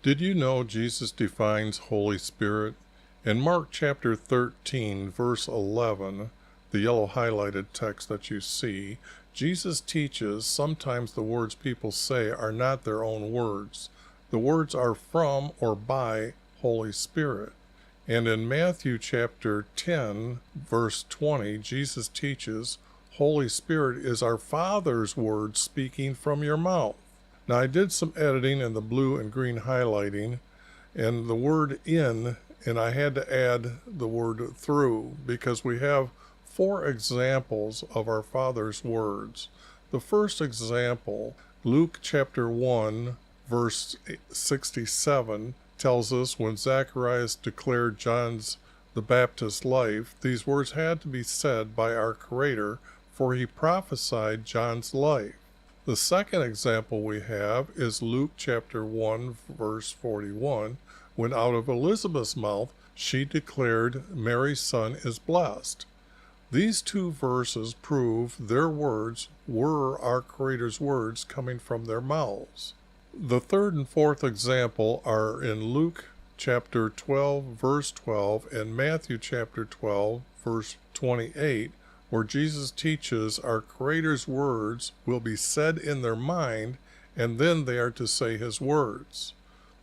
Did you know Jesus defines Holy Spirit? In Mark chapter 13, verse 11, the yellow highlighted text that you see, Jesus teaches sometimes the words people say are not their own words. The words are from or by Holy Spirit. And in Matthew chapter 10, verse 20, Jesus teaches, Holy Spirit is our Father's words speaking from your mouth. Now I did some editing in the blue and green highlighting and the word in, and I had to add the word through because we have 4 examples of our Father's words. The first example, Luke chapter 1, verse 67, tells us when Zacharias declared John's the Baptist's life, these words had to be said by our Creator, for he prophesied John's life. The second example we have is Luke chapter 1, verse 41, when out of Elizabeth's mouth she declared Mary's son is blessed. These 2 verses prove their words were our Creator's words coming from their mouths. The third and fourth example are in Luke chapter 12, verse 12, and Matthew chapter 12, verse 28, where Jesus teaches our Creator's words will be said in their mind, and then they are to say his words.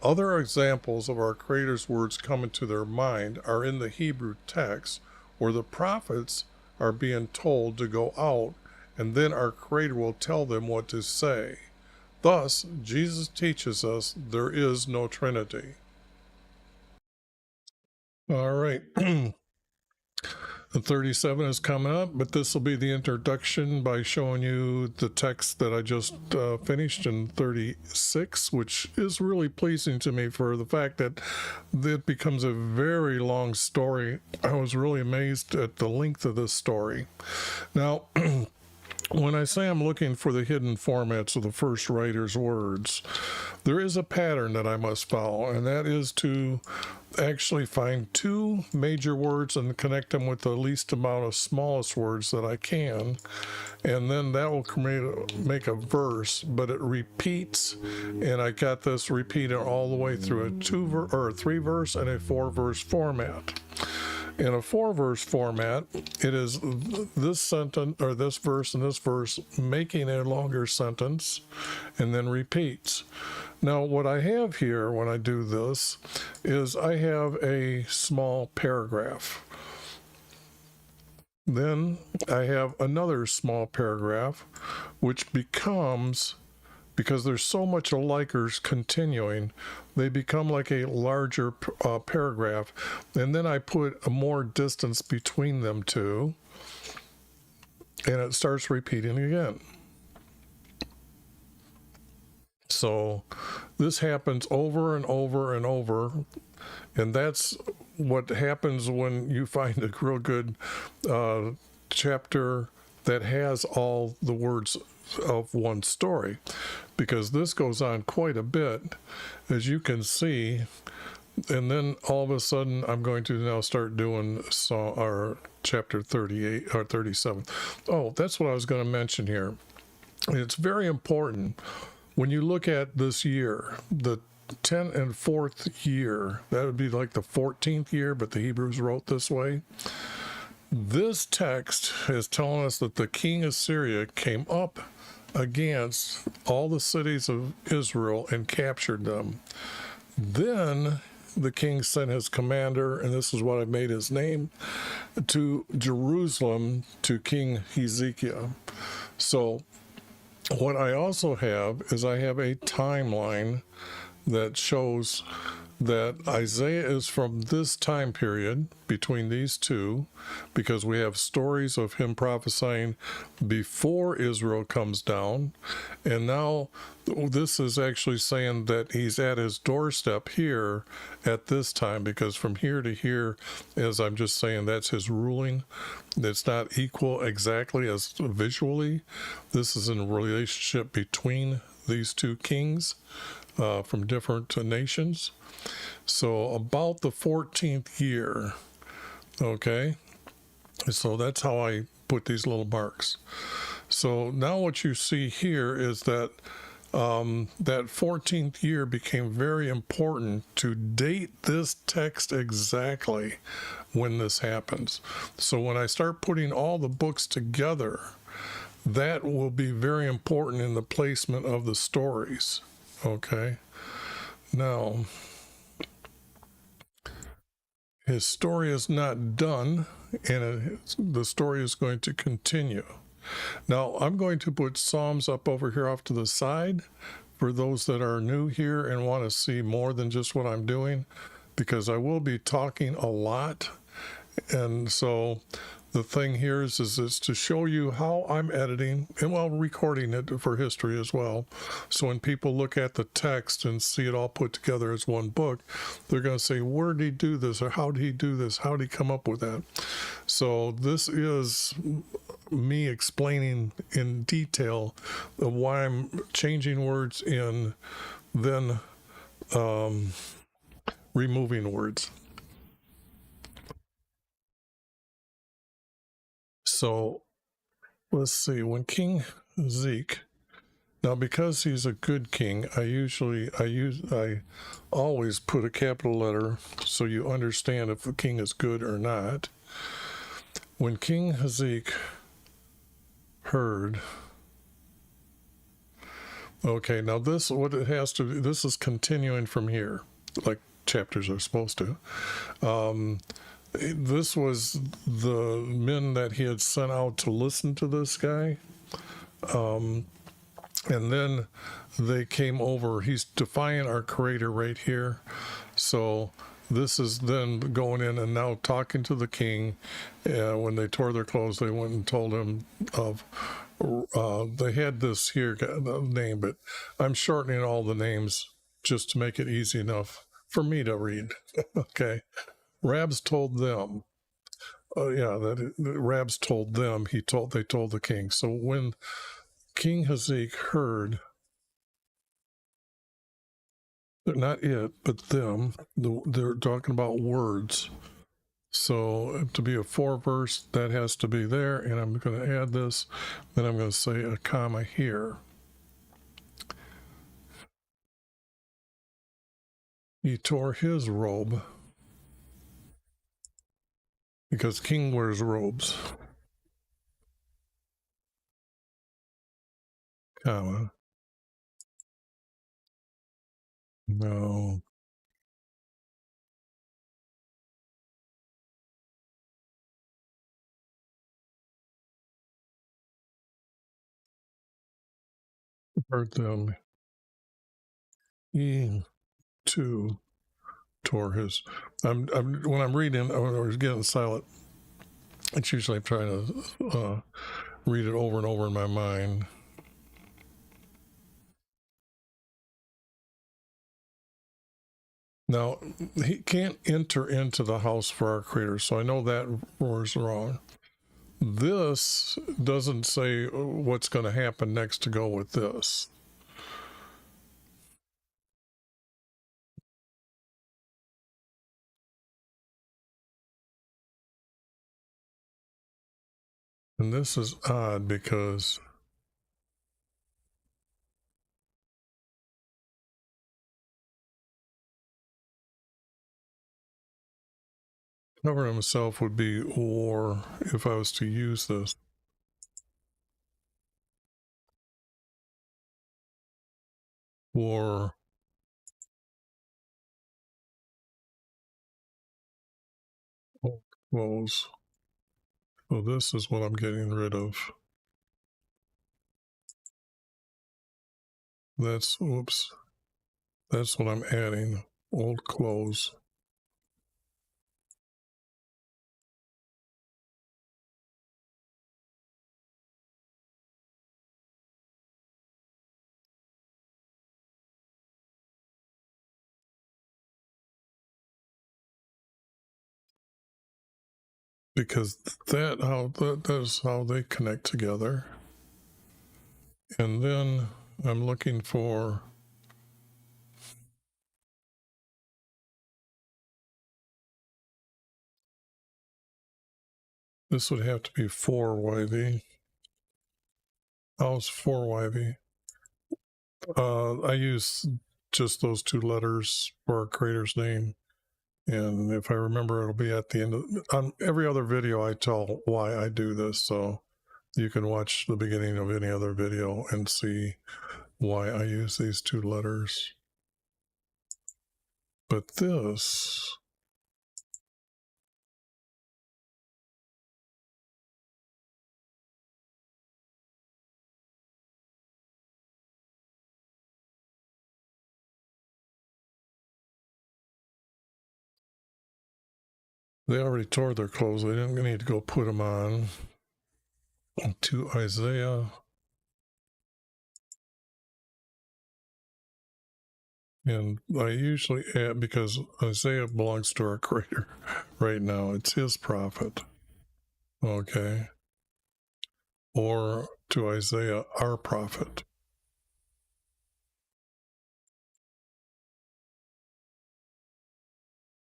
Other examples of our Creator's words coming to their mind are in the Hebrew text, where the prophets are being told to go out, and then our Creator will tell them what to say. Thus, Jesus teaches us there is no Trinity. All right. 37 is coming up, but this will be the introduction by showing you the text that I just finished in 36, which is really pleasing to me for the fact that it becomes a very long story. I was really amazed at the length of this story. Now, when I say I'm looking for the hidden formats of the first writer's words, there is a pattern that I must follow, and that is to actually find 2 major words and connect them with the least amount of smallest words that I can, and then that will make a verse, but it repeats, and I got this repeated all the way through a 3-verse and a 4-verse format. In a 4-verse format, it is this sentence or this verse and this verse making a longer sentence and then repeats. Now, what I have here when I do this is I have a small paragraph. Then I have another small paragraph, which becomes, because there's so much alikers continuing, they become like a larger paragraph. And then I put a more distance between them 2, and it starts repeating again. So this happens over and over and over, and that's what happens when you find a real good chapter that has all the words of one story, because this goes on quite a bit, as you can see. And then all of a sudden I'm going to now start doing our chapter 38 or 37. Oh, that's what I was going to mention here. It's very important when you look at this year, the 10th and 4th year, that would be like the 14th year, but the Hebrews wrote this way. This text is telling us that the king of Syria came up against all the cities of Israel and captured them. Then the king sent his commander, and this is what I made his name, to Jerusalem to King Hezekiah. So what I also have is I have a timeline that shows that Isaiah is from this time period between these 2, because we have stories of him prophesying before Israel comes down, and now this is actually saying that he's at his doorstep here at this time, because from here to here, as I'm just saying, that's his ruling. It's not equal exactly as visually. This is in a relationship between these 2 kings from different nations. So about the 14th year, okay? So that's how I put these little marks. So now what you see here is that that 14th year became very important to date this text exactly when this happens. So when I start putting all the books together, that will be very important in the placement of the stories. Okay. Now, his story is not done, and the story is going to continue. Now, I'm going to put Psalms up over here off to the side for those that are new here and want to see more than just what I'm doing, because I will be talking a lot. And so the thing here is to show you how I'm editing and recording it for history as well. So when people look at the text and see it all put together as one book, they're going to say, where did he do this? Or how did he do this? How did he come up with that? So this is me explaining in detail why I'm changing words and then removing words. So let's see, when King Zeke, now because he's a good king, I always put a capital letter so you understand if the king is good or not. When King Zeke heard, okay, now this, what it has to be, this is continuing from here, like chapters are supposed to. This was the men that he had sent out to listen to this guy. And then they came over. He's defying our creator right here. So this is then going in and now talking to the king. When they tore their clothes, they went and told him of, they had this here name, but I'm shortening all the names just to make it easy enough for me to read. Okay. Rabs told them, Rabs told them, they told the king. So when King Hazek heard, not it, but them, they're talking about words. So to be a 4 verse, that has to be there, and I'm going to add this, then I'm going to say a comma here. He tore his robe, because king wears robes, comma, no, hurt them. He too tore his. When I'm reading or getting silent, it's usually I'm trying to read it over and over in my mind. Now, he can't enter into the house for our creator, so I know that was wrong. This doesn't say what's going to happen next to go with this. And this is odd because cover himself would be war if I was to use this. War. Close. So this is what I'm getting rid of. That's, whoops. That's what I'm adding. Old clothes. Because that is how they connect together. And then I'm looking for this would have to be 4 YV. How's 4 YV? I use just those two letters for our creator's name. And if I remember, it'll be at the end of, on every other video I tell why I do this, so you can watch the beginning of any other video and see why I use these two letters. But this, they already tore their clothes. They didn't need to go put them on. To Isaiah. And I usually add, because Isaiah belongs to our creator right now, it's his prophet. Okay. Or to Isaiah, our prophet.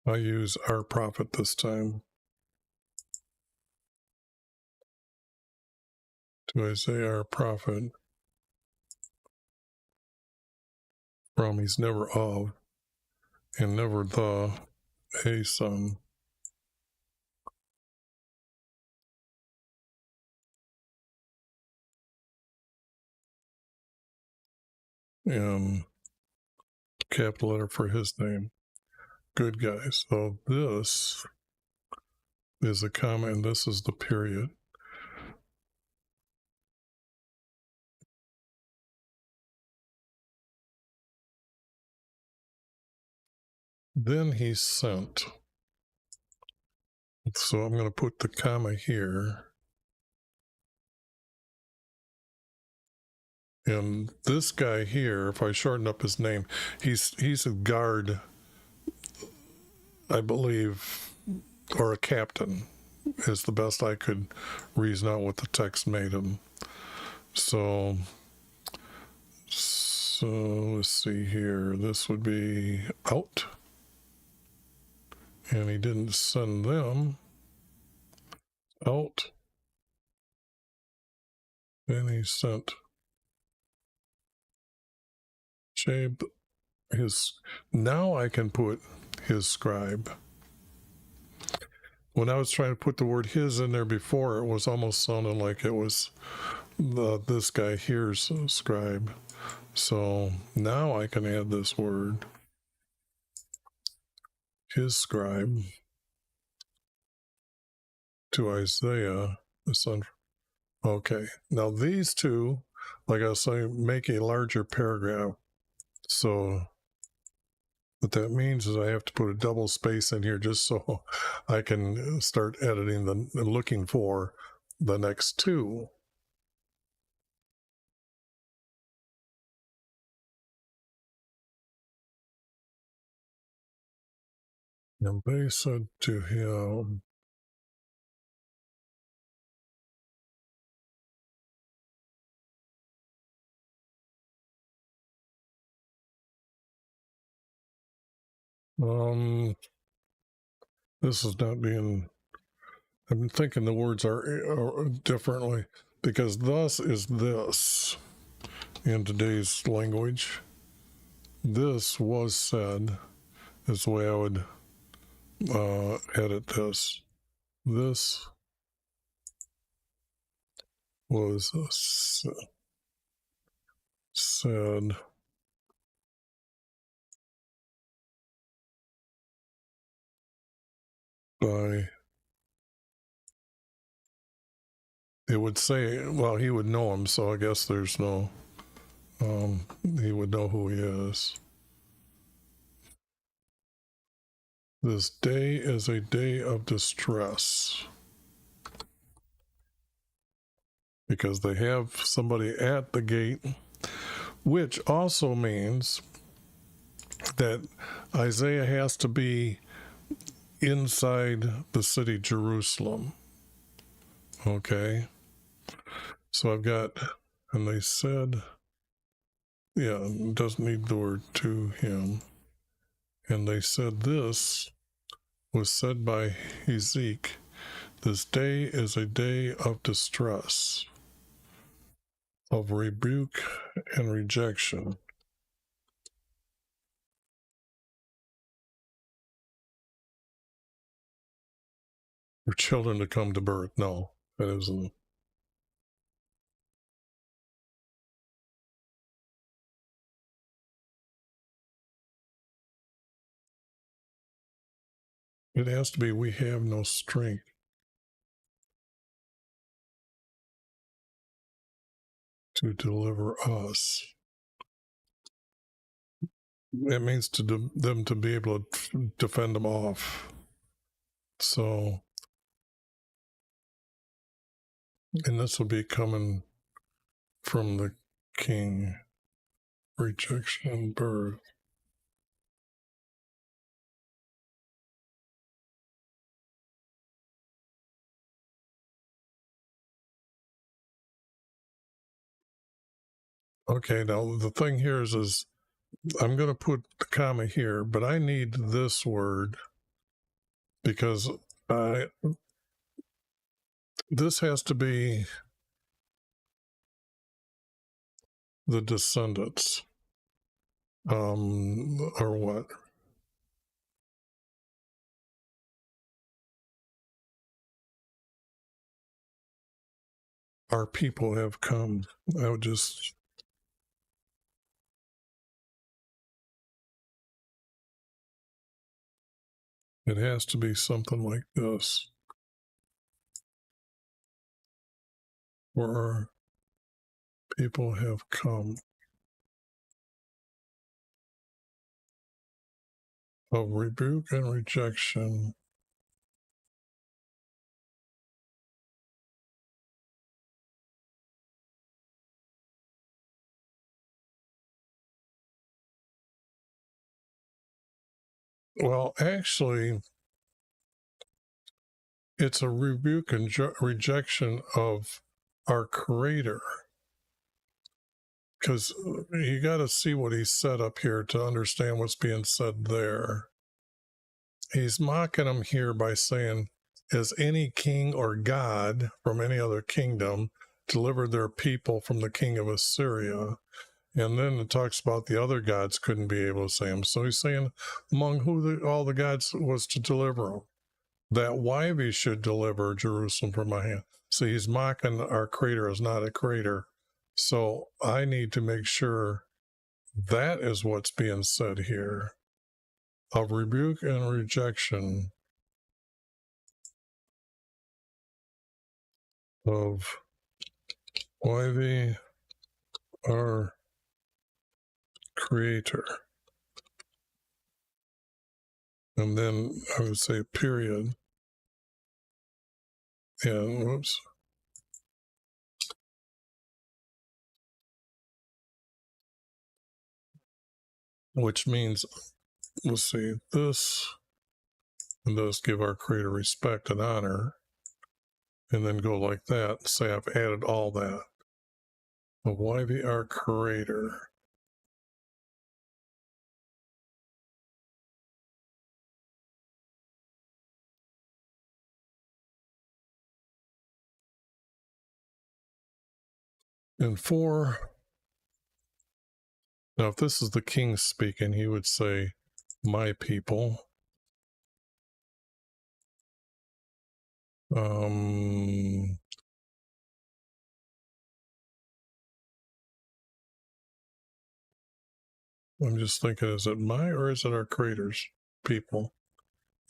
I use our prophet this time. To Isaiah, our prophet. From, he's never of, and never the, a son. And capital letter for his name. Good guy. So this is a comma, and this is the period. Then he sent. So I'm going to put the comma here. And this guy here, if I shorten up his name, he's a guard, I believe, or a captain, is the best I could reason out what the text made him. So let's see here. This would be out. And he didn't send them out. And he sent Jabe his. Now I can put his scribe. When I was trying to put the word his in there before, it was almost sounding like it was this guy here's scribe. So now I can add this word, his scribe, to Isaiah, the son. Okay, now these two, like I was saying, make a larger paragraph. So what that means is I have to put a double space in here just so I can start editing looking for the next two. And they said to him, this is not being, I'm thinking the words are differently, because thus is this in today's language. This was said is the way I would edit this. This was said by, it would say, well, he would know him, so I guess there's no, he would know who he is. This day is a day of distress, because they have somebody at the gate, which also means that Isaiah has to be inside the city Jerusalem. Okay, so I've got, and they said, yeah, it doesn't need the word to him. And they said this was said by Hezekiah, this day is a day of distress, of rebuke and rejection. for children to come to birth. No, that isn't. It has to be, we have no strength to deliver us. It means them to be able to defend them off. So, and this will be coming from the king. Rejection, birth. Okay, now the thing here is I'm going to put the comma here, but I need this word because this has to be the descendants, or what? Our people have come. I would just. It has to be something like this. Where our people have come. Of rebuke and rejection. Well, actually, it's a rebuke and rejection of our Creator. Because you got to see what he said up here to understand what's being said there. He's mocking them here by saying, "As any king or god from any other kingdom delivered their people from the king of Assyria." And then it talks about the other gods couldn't be able to save them. So he's saying, among who all the gods was to deliver them, that YHVH should deliver Jerusalem from my hand. So he's mocking our Creator as not a creator. So I need to make sure that is what's being said here. Of rebuke and rejection of YHVH, our Creator. And then I would say period. And whoops. Which means, let's see, this and thus give our Creator respect and honor, and then go like that and say I've added all that. Of YHVH, our Creator. And for, now if this is the king speaking, he would say, my people. I'm just thinking, is it my or is it our Creator's people?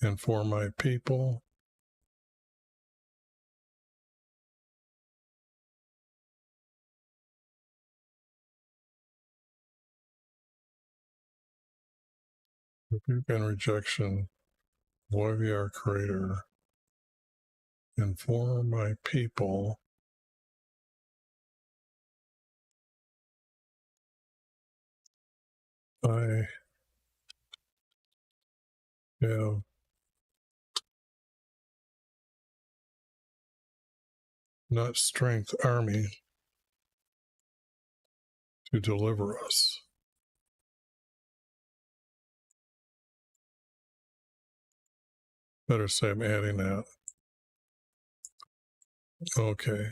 And for my people. Rebuke and rejection. YHVH, our Creator. And for my people. I have not strength army to deliver us. Better say I'm adding that. Okay.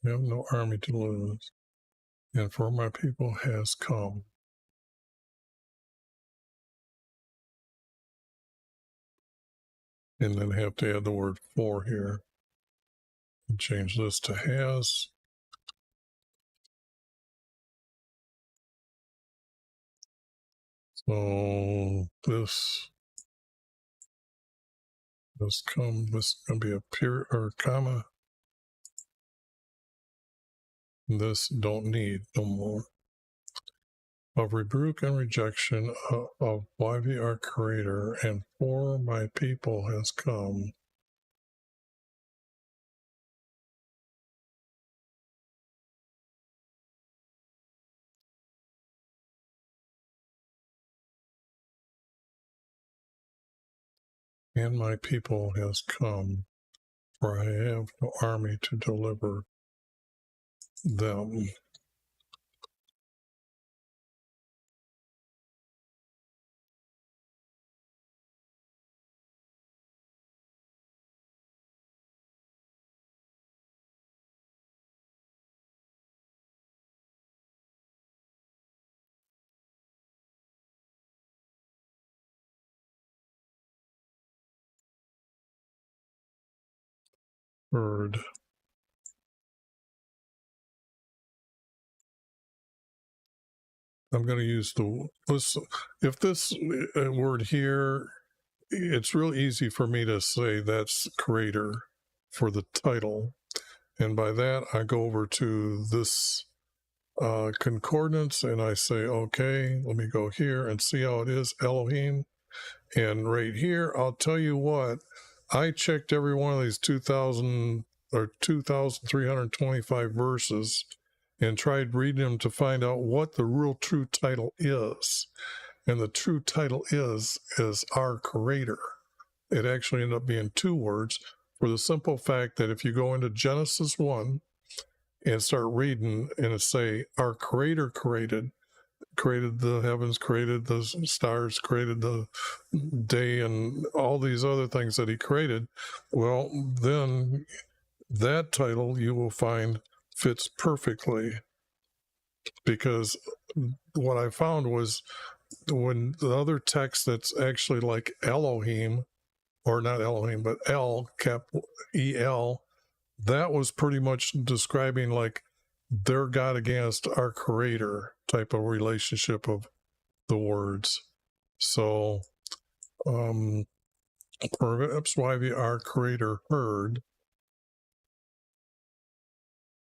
We have no army to lose. And for my people has come. and then have to add the word for here. And change this to has. So this is going to be a period or comma. This don't need no more. Of rebuke and rejection of YV our Creator, and for my people has come. And my people has come, for I have no army to deliver them. Heard. I'm going to use if this word here, it's real easy for me to say that's Creator for the title. And by that, I go over to this concordance and I say, okay, let me go here and see how it is, Elohim. And right here, I'll tell you what, I checked every one of these 2,000 or 2,325 verses and tried reading them to find out what the real true title is. And the true title is our Creator. It actually ended up being two words, for the simple fact that if you go into Genesis 1 and start reading and it say our Creator created the heavens, created the stars, created the day, and all these other things that he created, well, then that title you will find fits perfectly, because what I found was when the other text that's actually like Elohim, or not Elohim, but El, capital E-L, that was pretty much describing like their God against our Creator type of relationship of the words. So perhaps why our Creator heard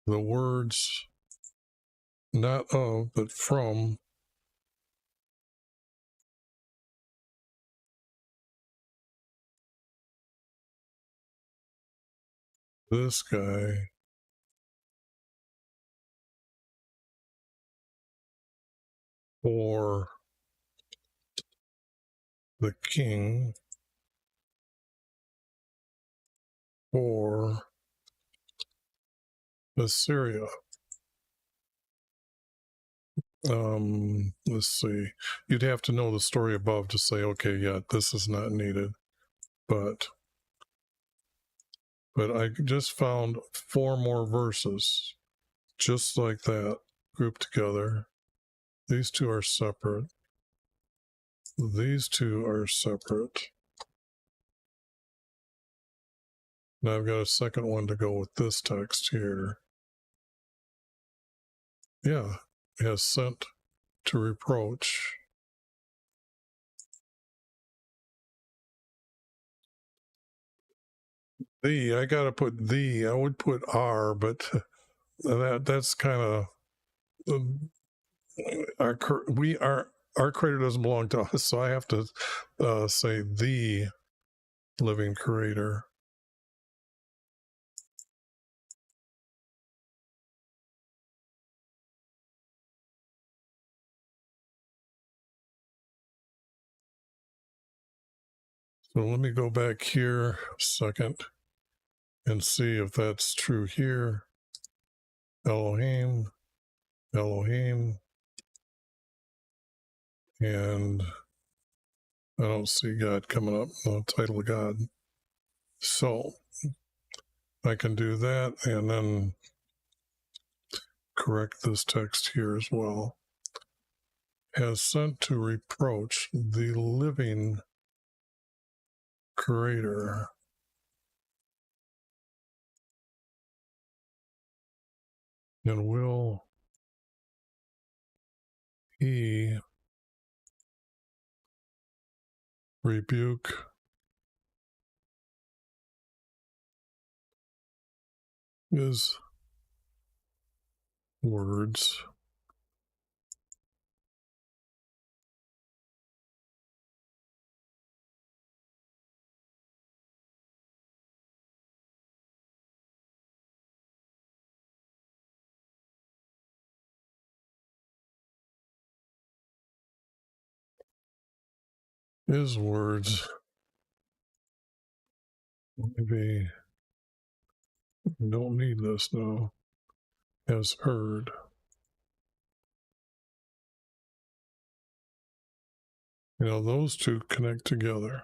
the words not of but from this guy or the king or Assyria. Let's see. You'd have to know the story above to say, okay, yeah, this is not needed. But I just found 4 more verses just like that grouped together. These two are separate. These two are separate. Now I've got a second one to go with this text here. Yeah, has sent to reproach. I gotta put I would put R, but that's kind of our Creator doesn't belong to us, so I have to say the living Creator. So let me go back here a second and see if that's true here. Elohim, Elohim, and I don't see God coming up, no title of God. So I can do that and then correct this text here as well. Has sent to reproach the living Creator. And will he rebuke his words? His words, maybe you don't need this now, has heard. You know, those two connect together.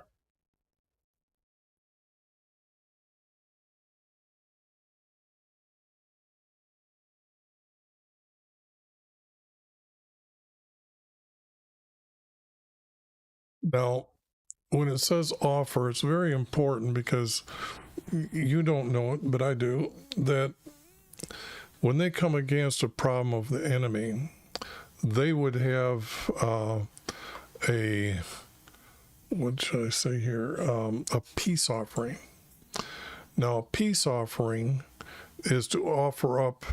Now, when it says offer, it's very important because you don't know it, but I do, that when they come against a problem of the enemy, they would have a, what should I say here, a peace offering. Now, a peace offering is to offer up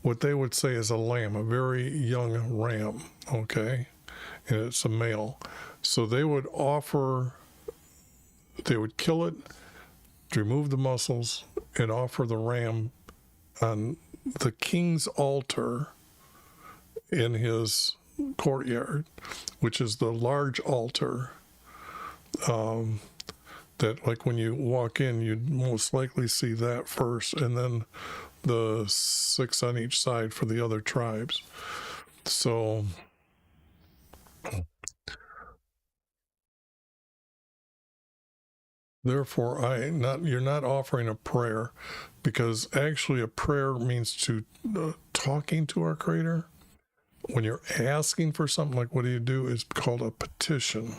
what they would say is a lamb, a very young ram, okay? And it's a male. So they would kill it, remove the muscles, and offer the ram on the king's altar in his courtyard, which is the large altar that, like, when you walk in, you'd most likely see that first, and then the 6 on each side for the other tribes. So therefore, you're not offering a prayer, because actually a prayer means to talking to our Creator. When you're asking for something, like, what do you do, is called a petition.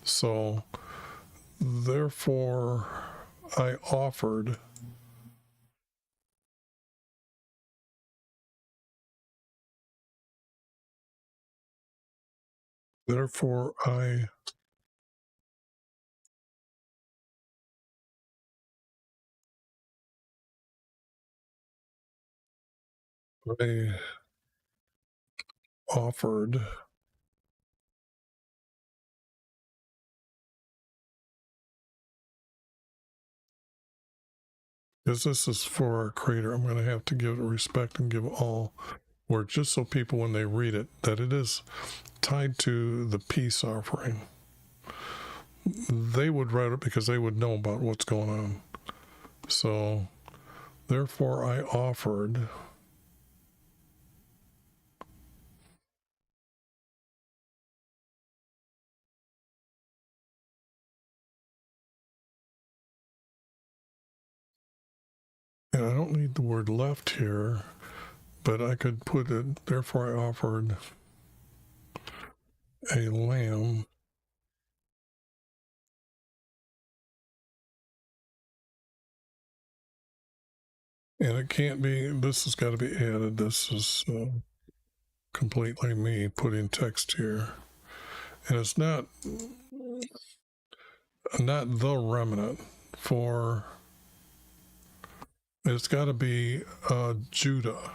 So therefore I offered. Therefore I offered. Because this is for our Creator, I'm going to have to give it respect and give all work, just so people, when they read it, that it is tied to the peace offering. They would write it because they would know about what's going on. So therefore I offered and I don't need the word left here, but I could put it, therefore I offered a lamb and it can't be, this has got to be added. This is completely me putting text here, and it's not the remnant, for it's got to be Judah.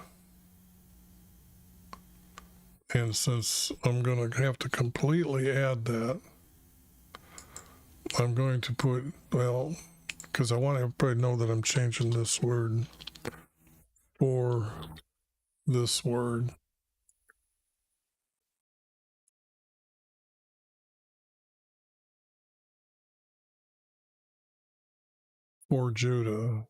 And since I'm going to have to completely add that, I'm going to put, well, because I want everybody to know that I'm changing this word for this word. For Judah.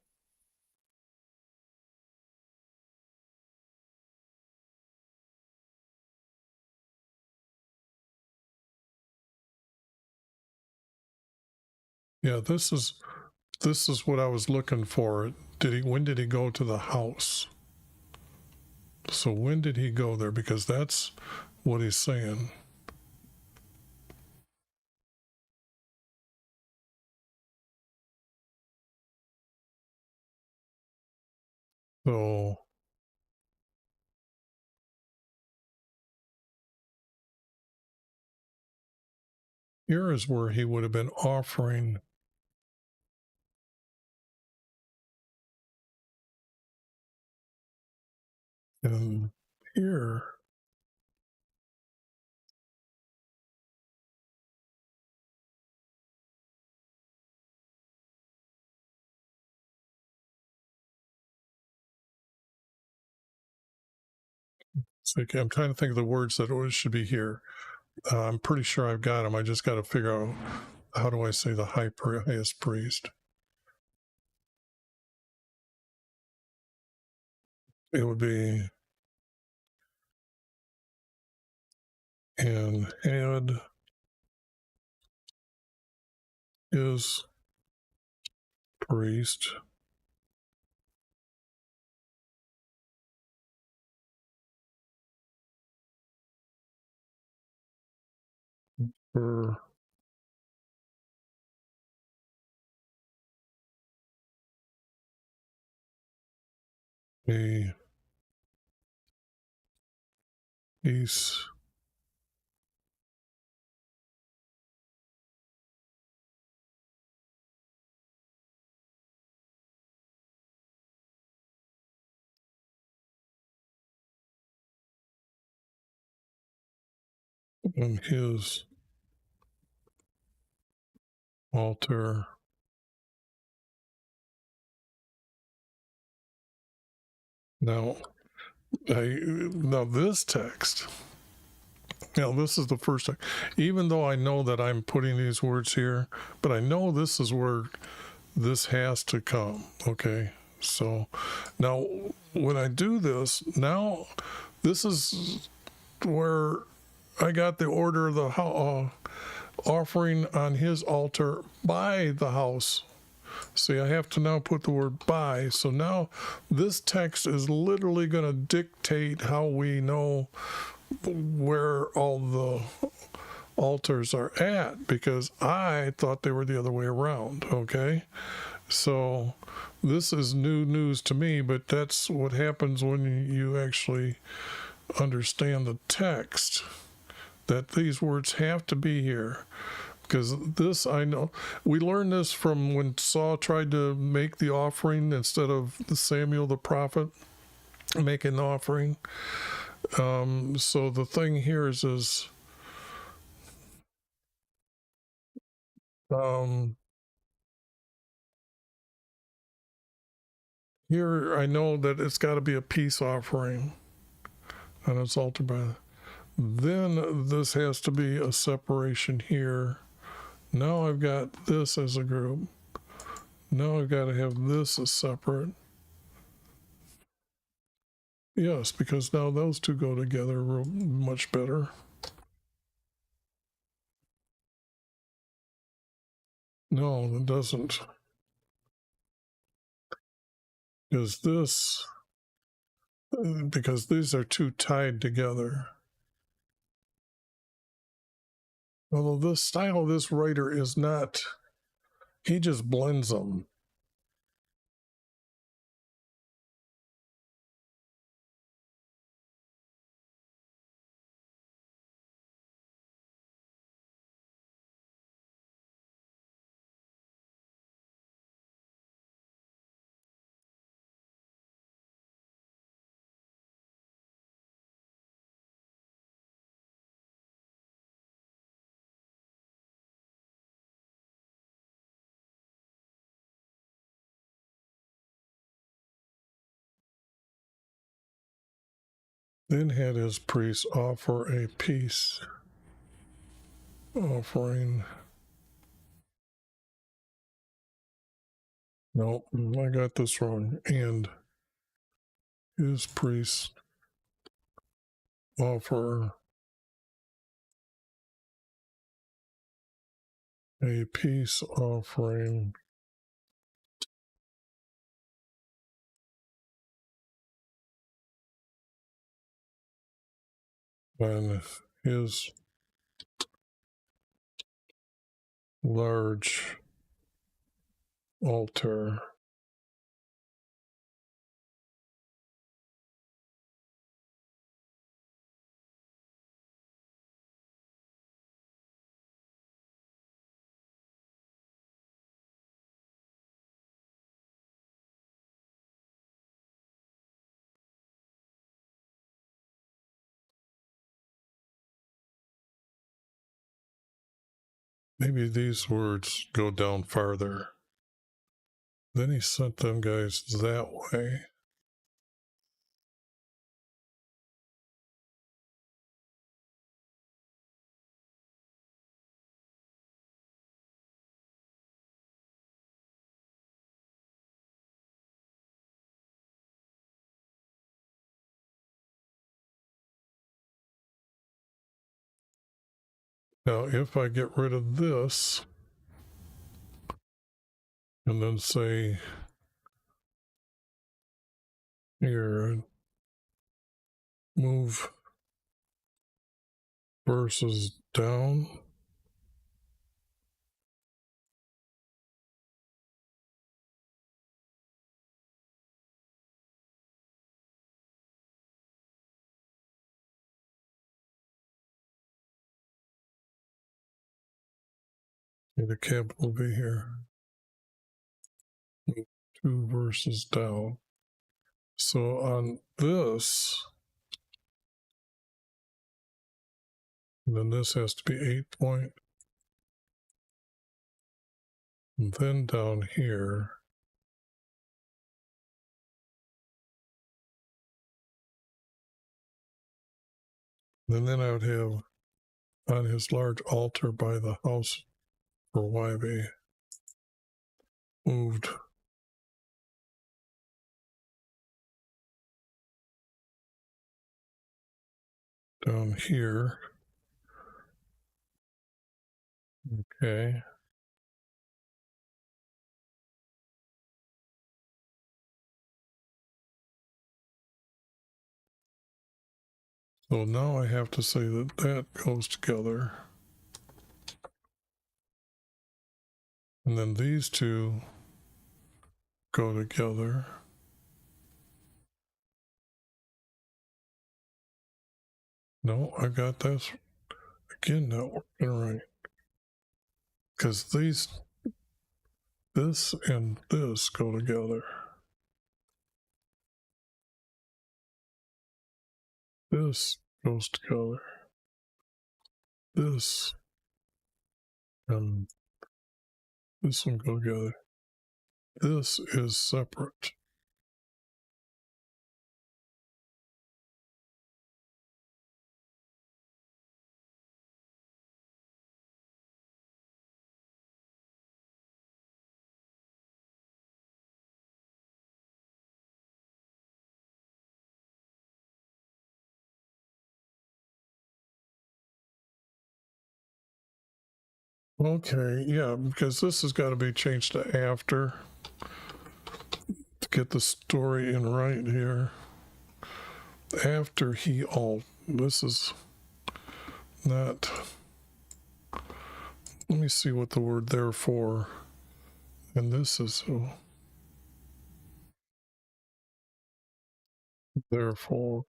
Yeah, this is what I was looking for. When did he go to the house? So when did he go there? Because that's what he's saying. So here is where he would have been offering. And here, it's like, I'm trying to think of the words that should be here. I'm pretty sure I've got them. I just got to figure out how do I say the highest priest. It would be and head is priest for a peace on his altar. Now, now this text. Now this is the first time. Even though I know that I'm putting these words here, but I know this is where this has to come. Okay, so now when I do this, now this is where I got the order of the offering on his altar by the house. See, I have to now put the word by. So now this text is literally going to dictate how we know where all the altars are at, because I thought they were the other way around. Okay. So this is new news to me, but that's what happens when you actually understand the text, that these words have to be here. Because this, I know, we learned this from when Saul tried to make the offering instead of Samuel the prophet making the offering. So the thing here is um, here I know that it's got to be a peace offering on its altar. Then this has to be a separation here. Now I've got this as a group. Now I've got to have this as separate. Yes, because now those two go together much better. No, it doesn't. Because these are two tied together. Although the style of this writer is not, he just blends them. Then had his priests offer a peace offering. No, I got this wrong. And his priests offer a peace offering on his large altar. maybe these words go down farther. Then he sent them guys that way. Now, if I get rid of this and then say here, move verses down, the capital V here, move 2 verses down. So on this, then this has to be 8 point. And then down here, and then I would have on his large altar by the house for YV moved down here. Okay. So now I have to say that that goes together. And then these two go together. No, I got this again not working right. Because this and this go together. This goes together. This and this one go together. This is separate. Okay, yeah, because this has got to be changed to after to get the story in right here. After he all, this is not, let me see what the word therefore, and this is therefore.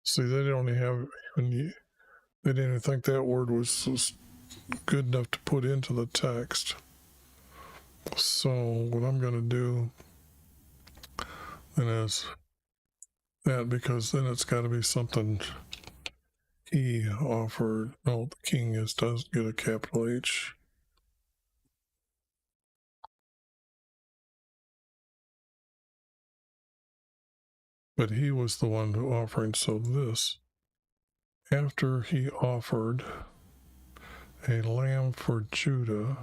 See, they only have, they didn't even think that word was good enough to put into the text. So what I'm going to do then is that, because then it's got to be something he offered. No, the king does get a capital H. But he was the one who offered. So this, after he offered a lamb for Judah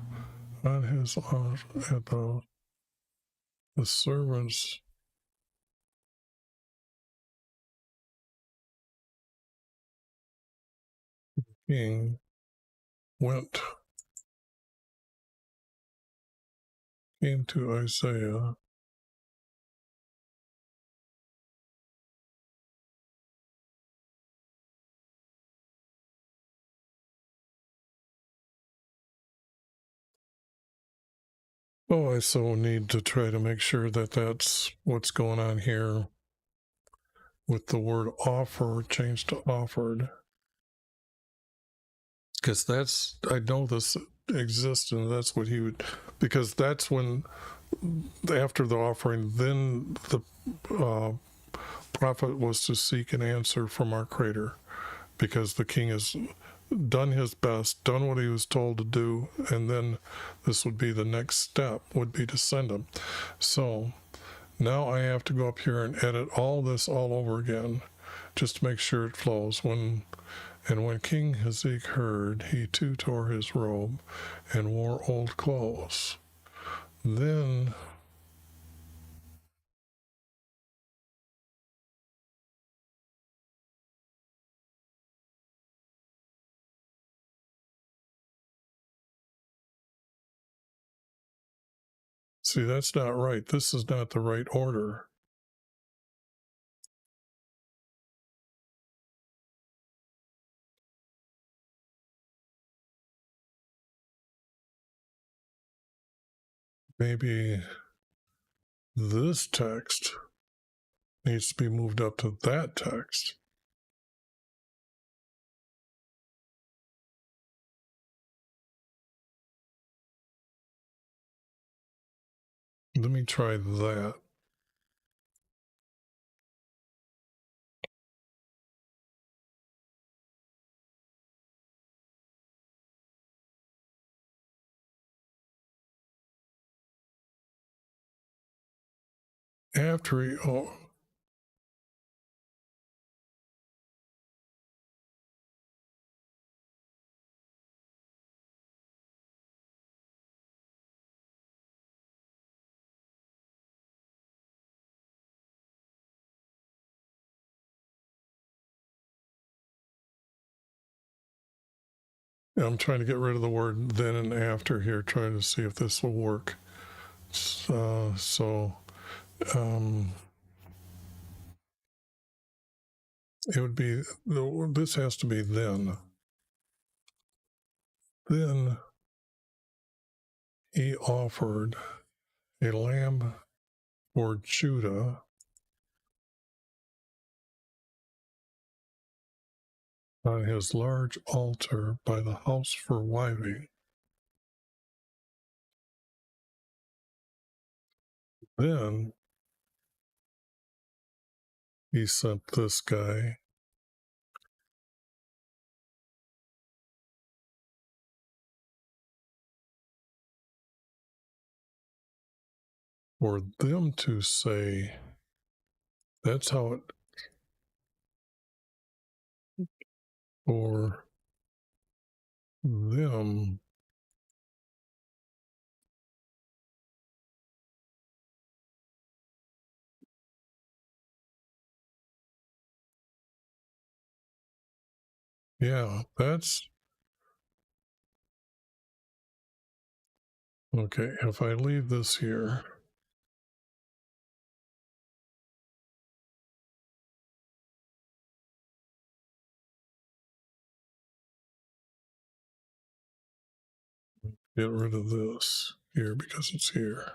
on his at the servants king came to Isaiah. Oh, I so need to try to make sure that that's what's going on here with the word offer changed to offered. Because that's, I know this exists, and that's what he would, because that's when, after the offering, then the prophet was to seek an answer from our Creator, because the king is done his best, done what he was told to do, and then this would be the next step, would be to send him. So now I have to go up here and edit all this all over again, just to make sure it flows. And when King Hezekiah heard, he too tore his robe and wore old clothes. Then see, that's not right. This is not the right order. Maybe this text needs to be moved up to that text. Let me try that. After he, I'm trying to get rid of the word then and after here, trying to see if this will work. It would be, this has to be then. Then he offered a lamb for Judah on his large altar by the house for wiving. Then he sent this guy for them to say, that's how it, for them yeah, that's okay. If I leave this here, get rid of this here because it's here,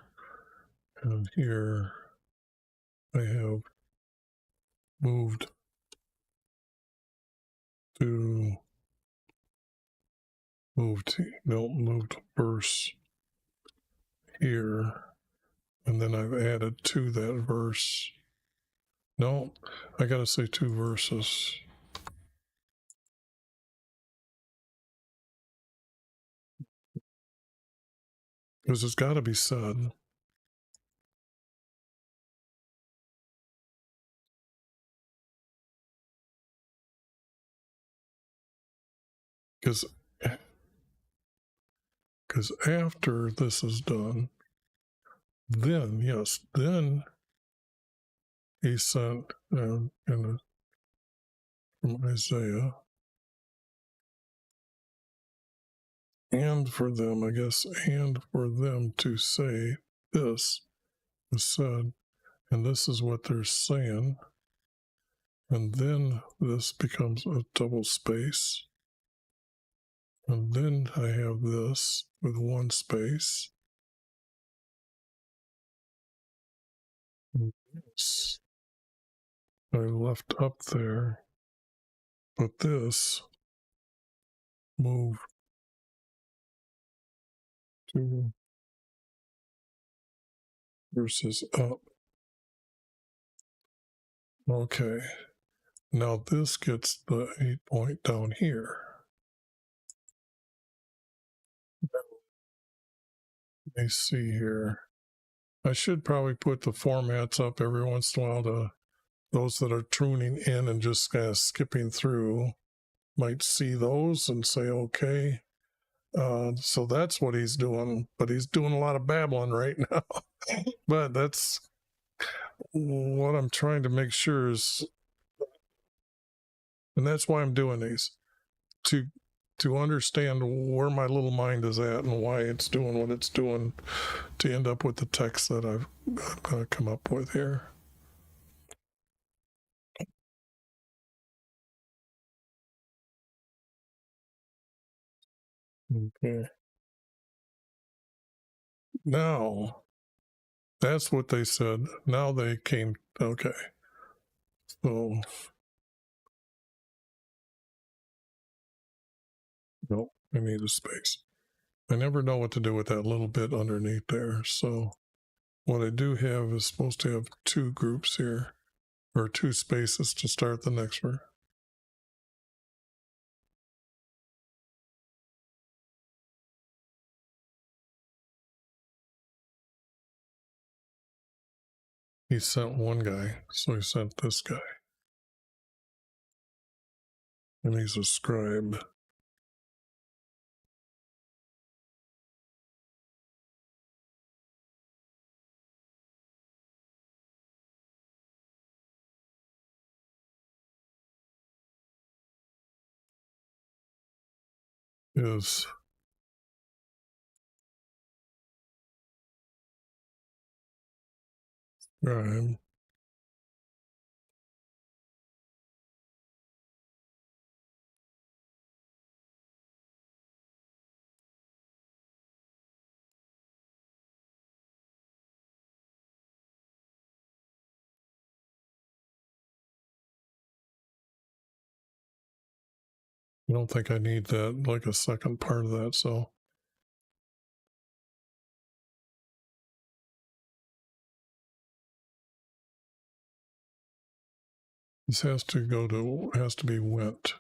and here I have moved to moved verse here, and then I've added to that verse. No, I gotta say 2 verses. Because it's got to be said. Because after this is done, then, yes, then he sent from Isaiah, and for them, I guess, and for them to say this was said, and this is what they're saying, and then this becomes a double space, and then I have this with 1 space, and this I left up there, but this move 2 verses up. Okay, now this gets the 8 point down here. Let me see here. I should probably put the formats up every once in a while to those that are tuning in and just kind of skipping through might see those and say, okay. So that's what he's doing, but he's doing a lot of babbling right now. But that's what I'm trying to make sure is, and that's why I'm doing these, to understand where my little mind is at and why it's doing what it's doing, to end up with the text that I'm going to come up with here. Okay. Now, that's what they said. Now they came. Okay. So, nope, I need a space. I never know what to do with that little bit underneath there. So, what I do have is supposed to have two groups here, or two spaces to start the next one. He sent one guy, so he sent this guy. And he's a scribe. Is scribe. I don't think I need that, like a second part of that, so. This has to be went.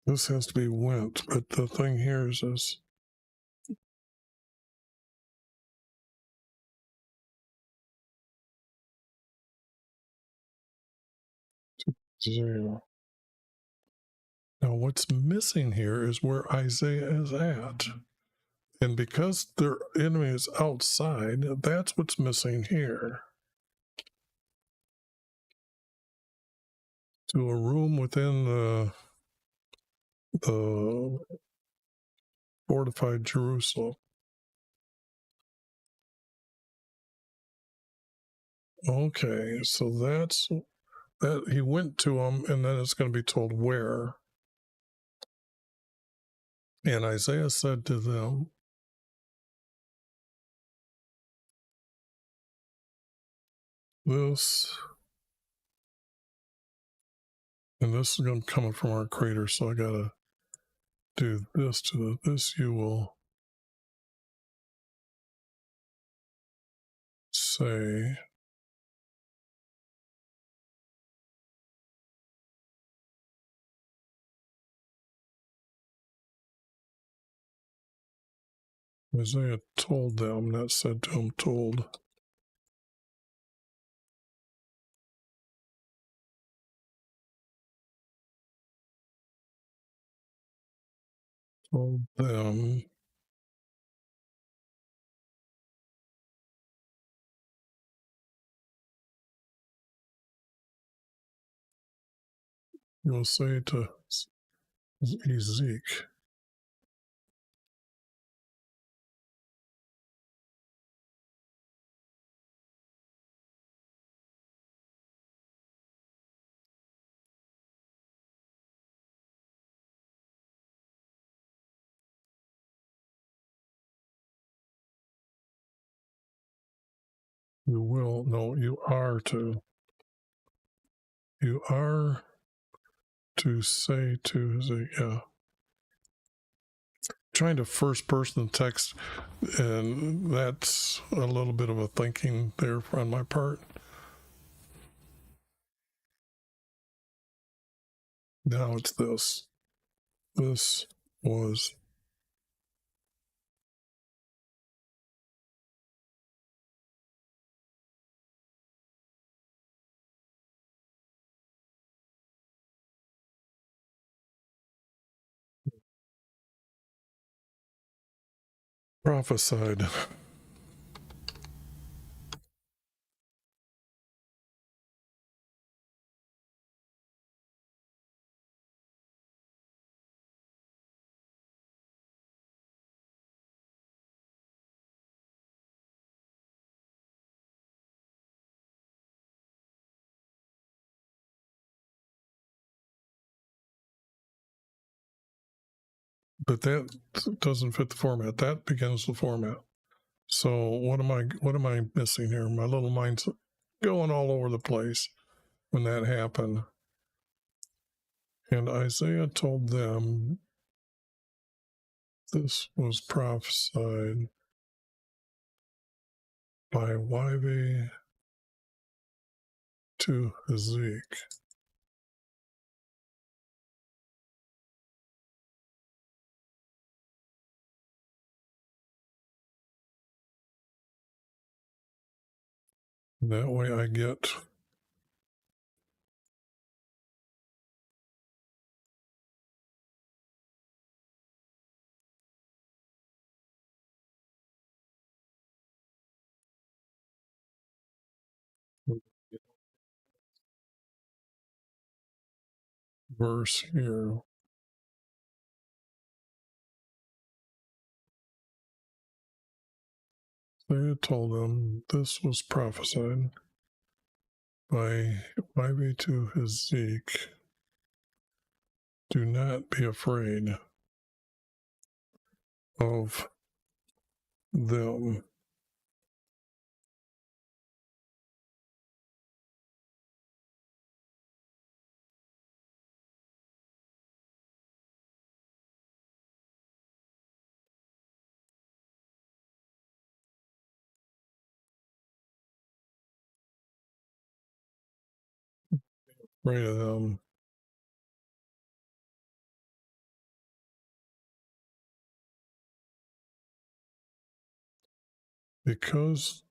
This has to be went, but the thing here is this. Zero. Now, what's missing here is where Isaiah is at. And because their enemy is outside, that's what's missing here. To a room within the fortified Jerusalem. Okay, so that's that he went to them, and then it's going to be told where. And Isaiah said to them, this, and this is coming from our creator, so I got to do this to this. You will say, Isaiah told them, not said to them, told. Told them, you will say to Ezek, you will, no, you are to say to Ezek, yeah. trying to first person text, and that's a little bit of a thinking there on my part. Now it's this. This was prophesied. But that doesn't fit the format. That begins the format. So what am I missing here? My little mind's going all over the place when that happened. And Isaiah told them this was prophesied by YHVH to Ezekiel. That way I get verse here. Isaiah told them this was prophesied by YHVH to Ezekiel. Do not be afraid of them. Afraid of them. Because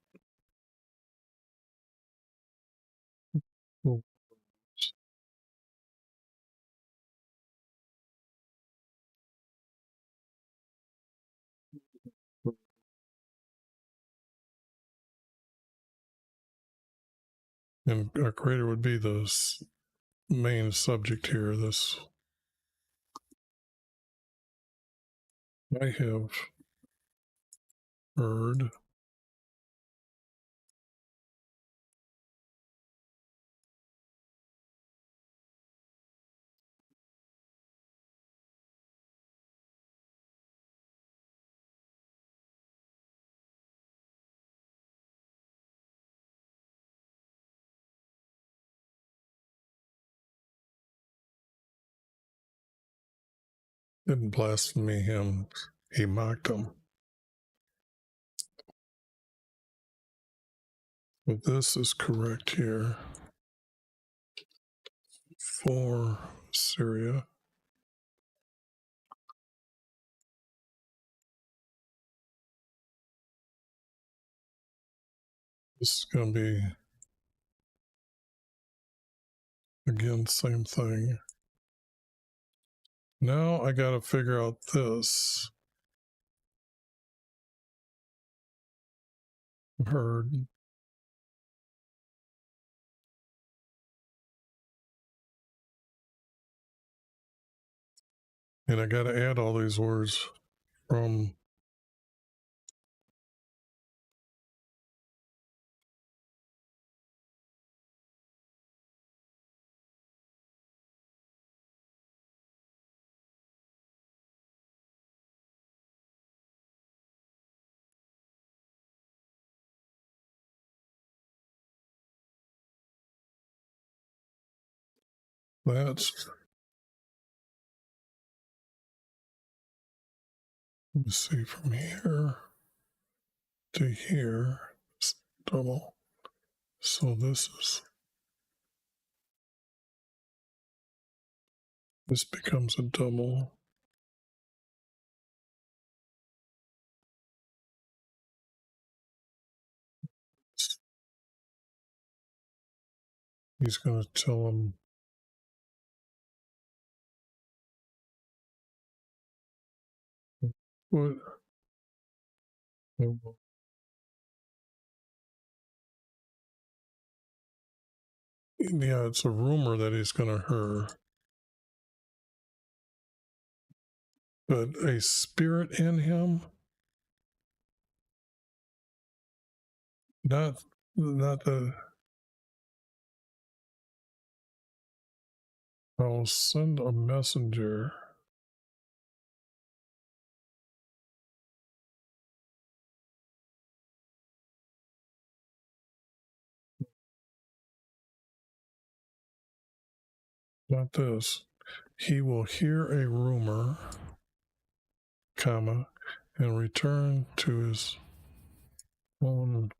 and our creator would be the main subject here. This I have heard didn't blaspheme him, he mocked him. But this is correct here for Syria. This is going to be, again, same thing. Now I got to figure out this. Heard. And I got to add all these words from that's Let me see, from here to here, it's double. So this becomes a double. He's going to tell him what. Yeah, it's a rumor that he's going to hurt. But a spirit in him, not the. I'll send a messenger. Not this. He will hear a rumor, comma, and return to his own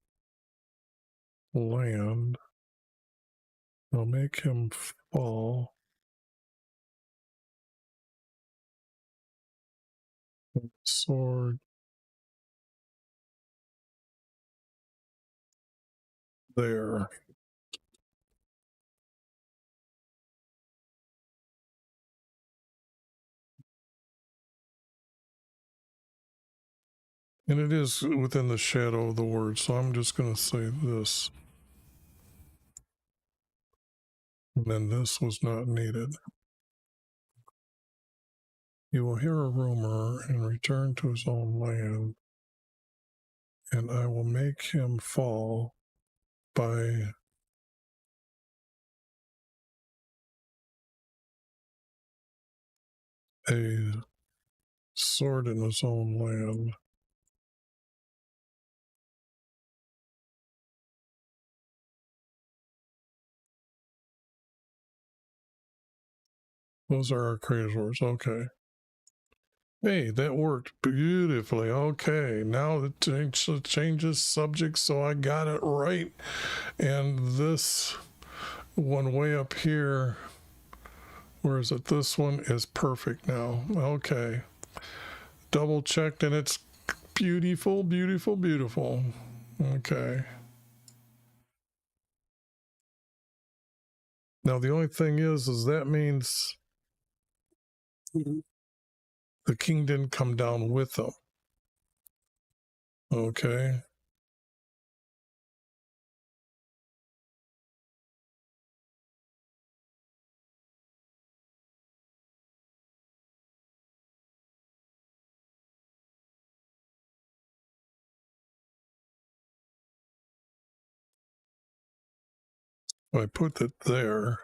land. I'll make him fall. Sword there. And it is within the shadow of the word, so I'm just going to say this. And then this was not needed. He will hear a rumor and return to his own land, and I will make him fall by a sword in his own land. Those are our creative words. Okay. Hey, that worked beautifully. Okay, now it changes subject, so I got it right. And this one way up here, where is it? This one is perfect now. Okay. Double checked, and it's beautiful, beautiful, beautiful. Okay. Now, the only thing is that means the king didn't come down with them. Okay. I put it there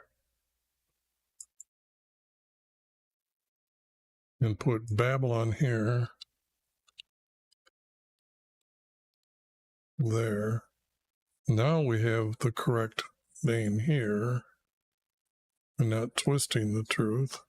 and put Babylon here, there. Now we have the correct name here and not twisting the truth.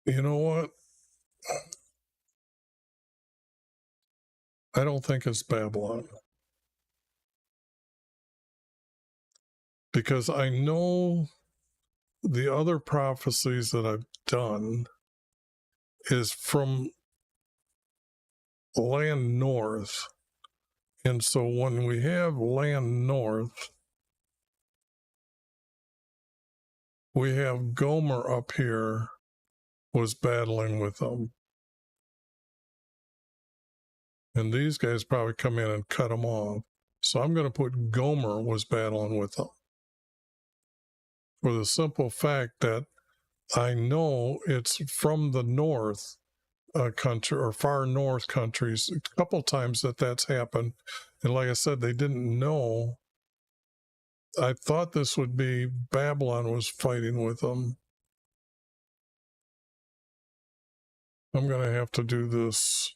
You know what? I don't think it's Babylon. Because I know the other prophecies that I've done is from land north. And so when we have land north, we have Gomer up here was battling with them. And these guys probably come in and cut them off. So I'm going to put Gomer was battling with them. For the simple fact that I know it's from the north country or far north countries, a couple times that's happened. And like I said, they didn't know. I thought this would be Babylon was fighting with them. I'm going to have to do this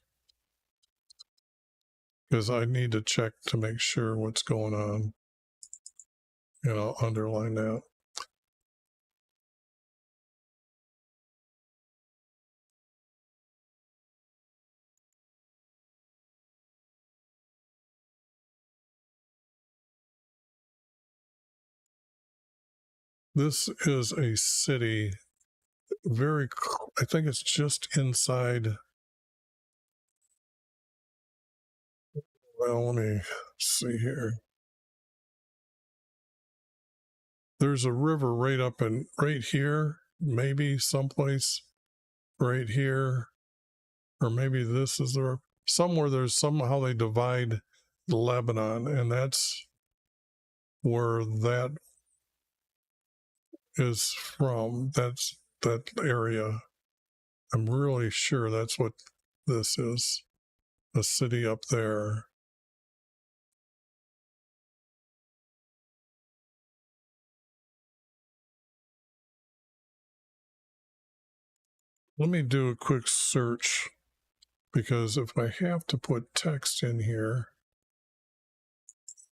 because I need to check to make sure what's going on. And I'll underline that. This is a city, I think it's just inside. Well, let me see here. There's a river right here, maybe someplace right here, or maybe this is there. Somewhere there's somehow they divide Lebanon, and that's where that is from. That's that area. I'm really sure that's what this is. A city up there. Let me do a quick search because if I have to put text in here,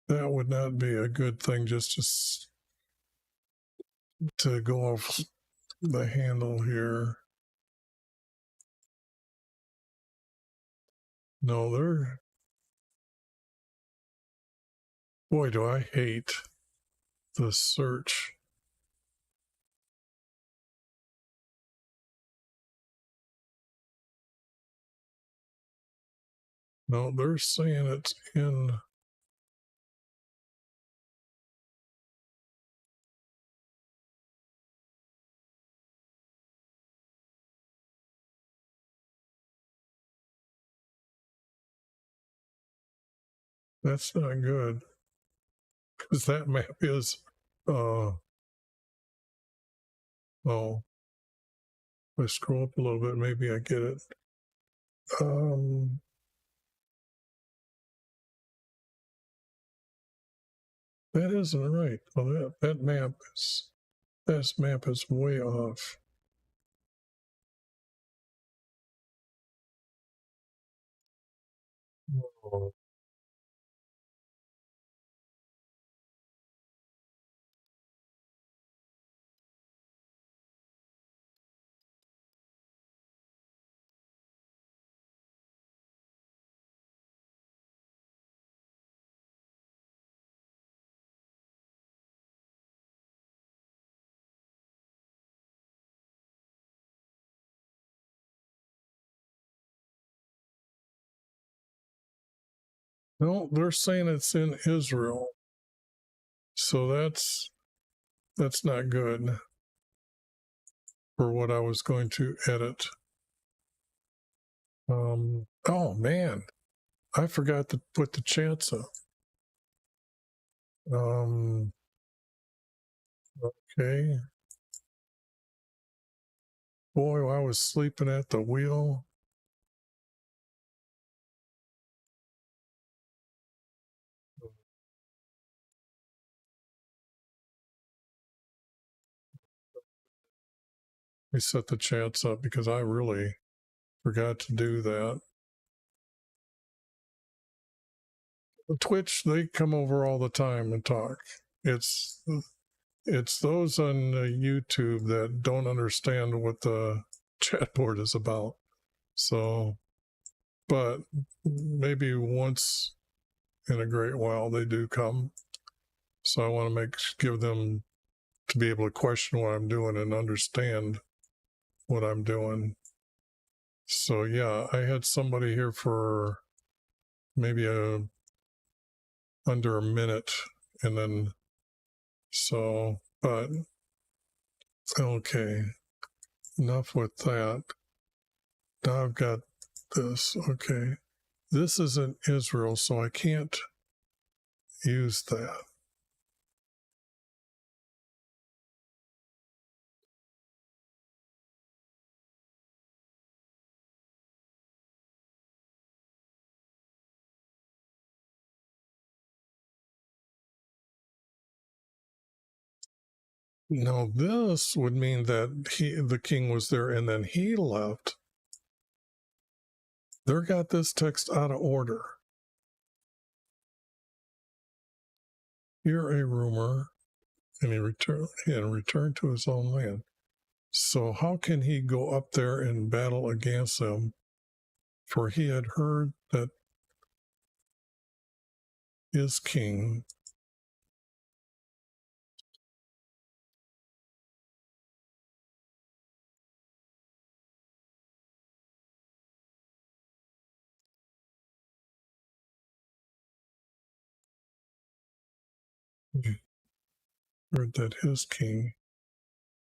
that would not be a good thing just to go off the handle here. No, boy, do I hate the search. No, they're saying it's in. That's not good because that map is. Oh, if I scroll up a little bit, maybe I get it. That isn't right. Well, that map is way off. Oh. No, they're saying it's in Israel. So that's not good for what I was going to edit. Oh man, I forgot to put the chats up. Okay. Boy, I was sleeping at the wheel. We set the chats up because I really forgot to do that. Twitch, they come over all the time and talk. It's those on YouTube that don't understand what the chat board is about. So, but maybe once in a great while they do come. So I want to give them to be able to question what I'm doing and understand what I'm doing. So yeah, I had somebody here for maybe under a minute, and then but okay, enough with that. Now I've got this. Okay, this is in Israel, so I can't use that. Now this would mean that the king was there and then he left. They got this text out of order. Hear a rumor, and he returned to his own land. So how can he go up there and battle against them? For he had heard that his king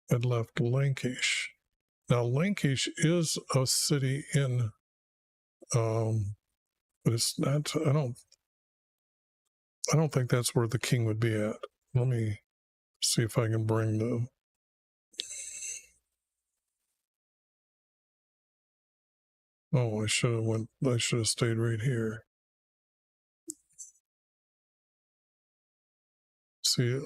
had left Lachish. Now Lachish is a city in, but it's not. I don't think that's where the king would be at. Let me see if I can bring the. Oh, I should have stayed right here. See,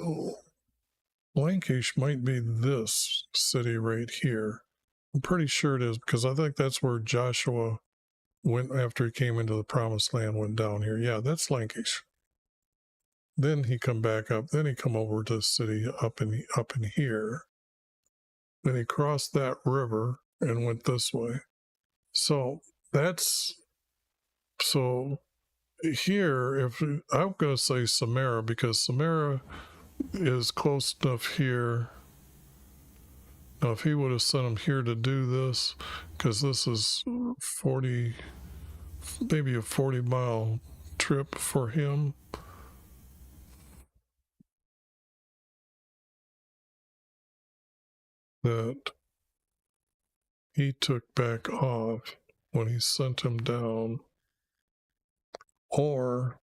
Lachish might be this city right here. I'm pretty sure it is, because I think that's where Joshua went after he came into the promised land, went down here. Yeah, that's Lachish. Then he come back up. Then he come over to the city up in here. Then he crossed that river and went this way. So here, if I'm going to say Samaria, because Samaria is close enough here. Now, if he would have sent him here to do this, because this is maybe a 40-mile trip for him. That he took back off when he sent him down, or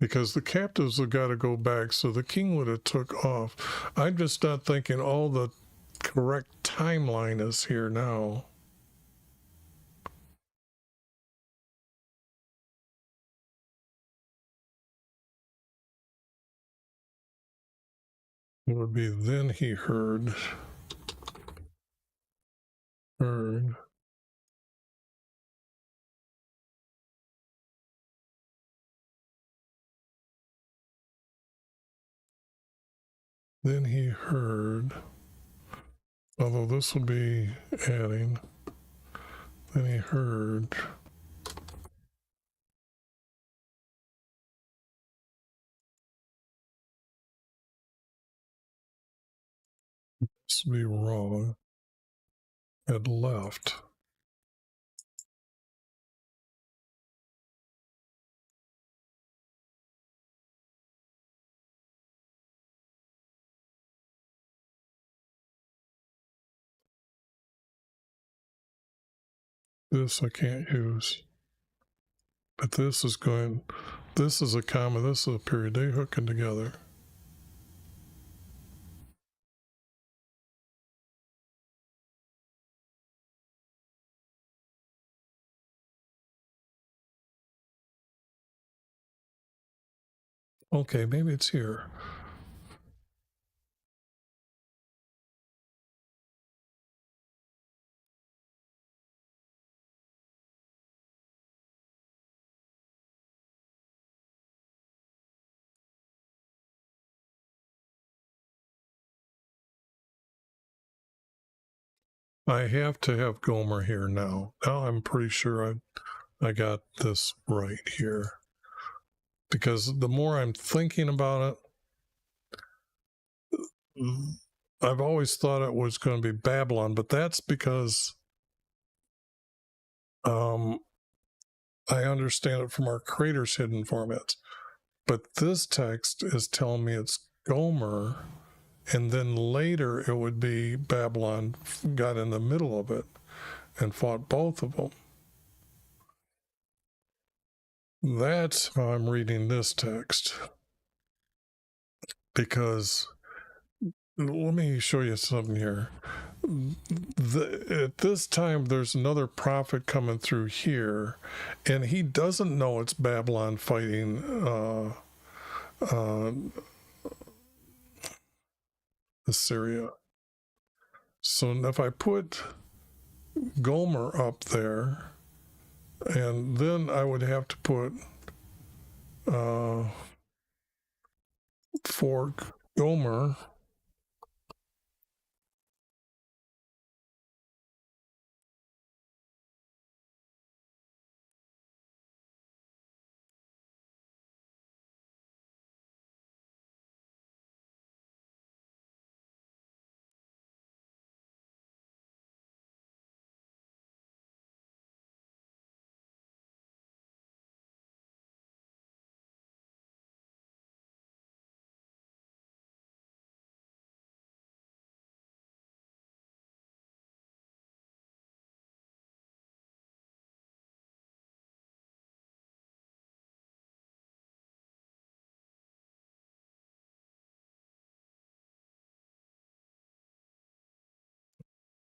because the captives have got to go back, so the king would have took off. I'm just not thinking all the correct timeline is here now. It would be then he heard. Then he heard, although this would be adding, then he heard this would be wrong, had left. This I can't use. But this is a comma, this is a period. They hooking together. Okay, maybe it's here. I have to have Gomer here now. Now I'm pretty sure I got this right here. Because the more I'm thinking about it, I've always thought it was going to be Babylon, but that's because I understand it from our Creator's Hidden formats. But this text is telling me it's Gomer, and then later it would be Babylon got in the middle of it and fought both of them. That's how I'm reading this text. Because let me show you something here. at this time, there's another prophet coming through here, and he doesn't know it's Babylon fighting Assyria. So if I put Gomer up there, and then I would have to put for Gomer,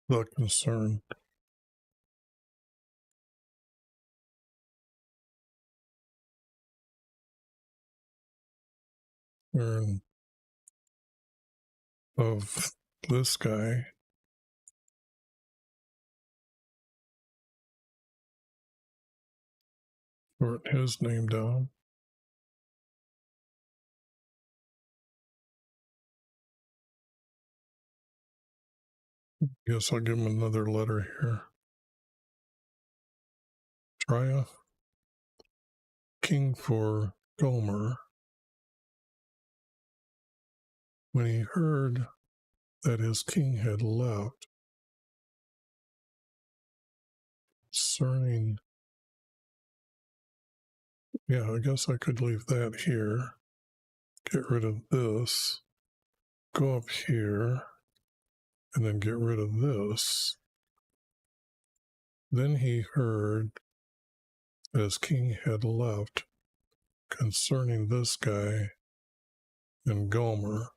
the concern. Of this guy, wrote his name down. Guess I'll give him another letter here. Triah, king for Gomer, when he heard that his king had left, concerning, yeah, I guess I could leave that here, get rid of this, go up here, and then get rid of this. Then he heard that his king had left, concerning this guy and Gomer.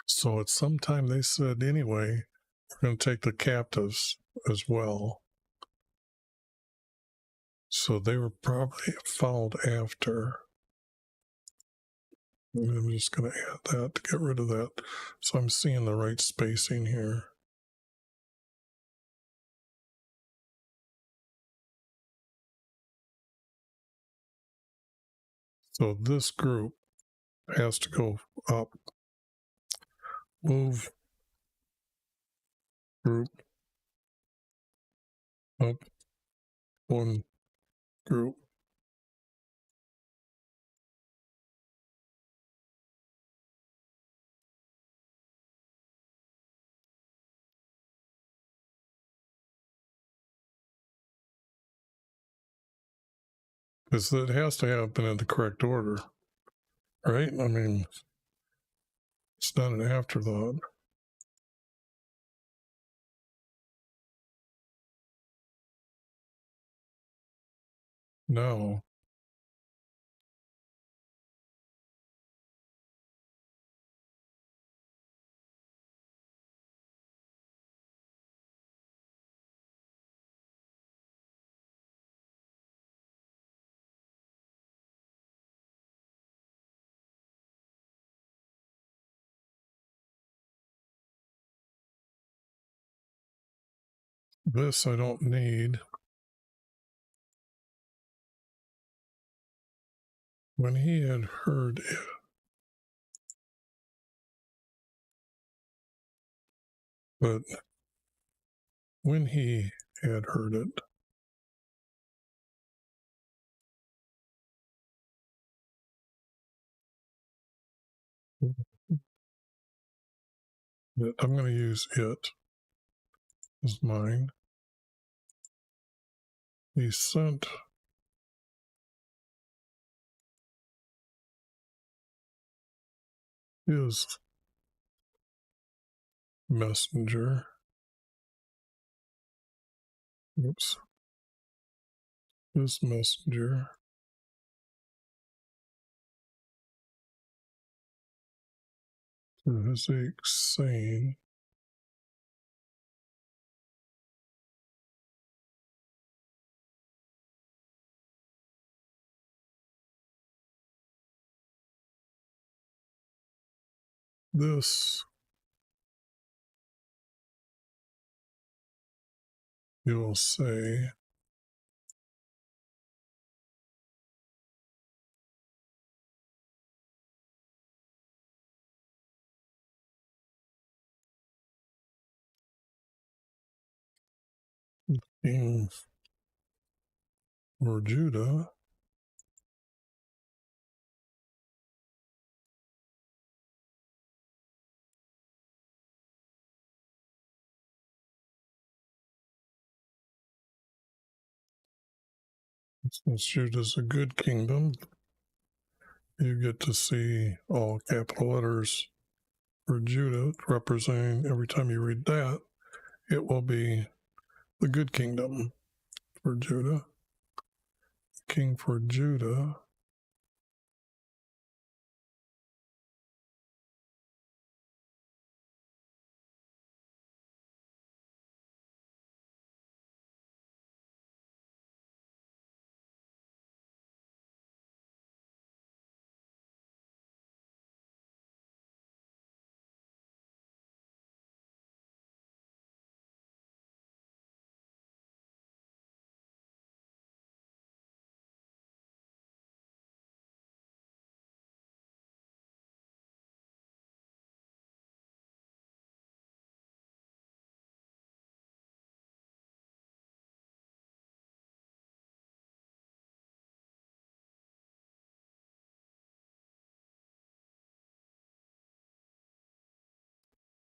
So at some time they said, anyway, we're going to take the captives as well. So they were probably followed after. And I'm just going to add that to get rid of that. So I'm seeing the right spacing here. So this group has to go up. Move group up one group. Because it has to happen in the correct order, right? I mean, it's not an afterthought. No. This I don't need. When he had heard it, but when he had heard it, I'm going to use it as mine. He sent his messenger. Oops. His messenger physics saying this, you'll say king for Judah since Judah's a good kingdom, you get to see all capital letters for Judah representing, every time you read that, it will be the good kingdom for Judah. King for Judah.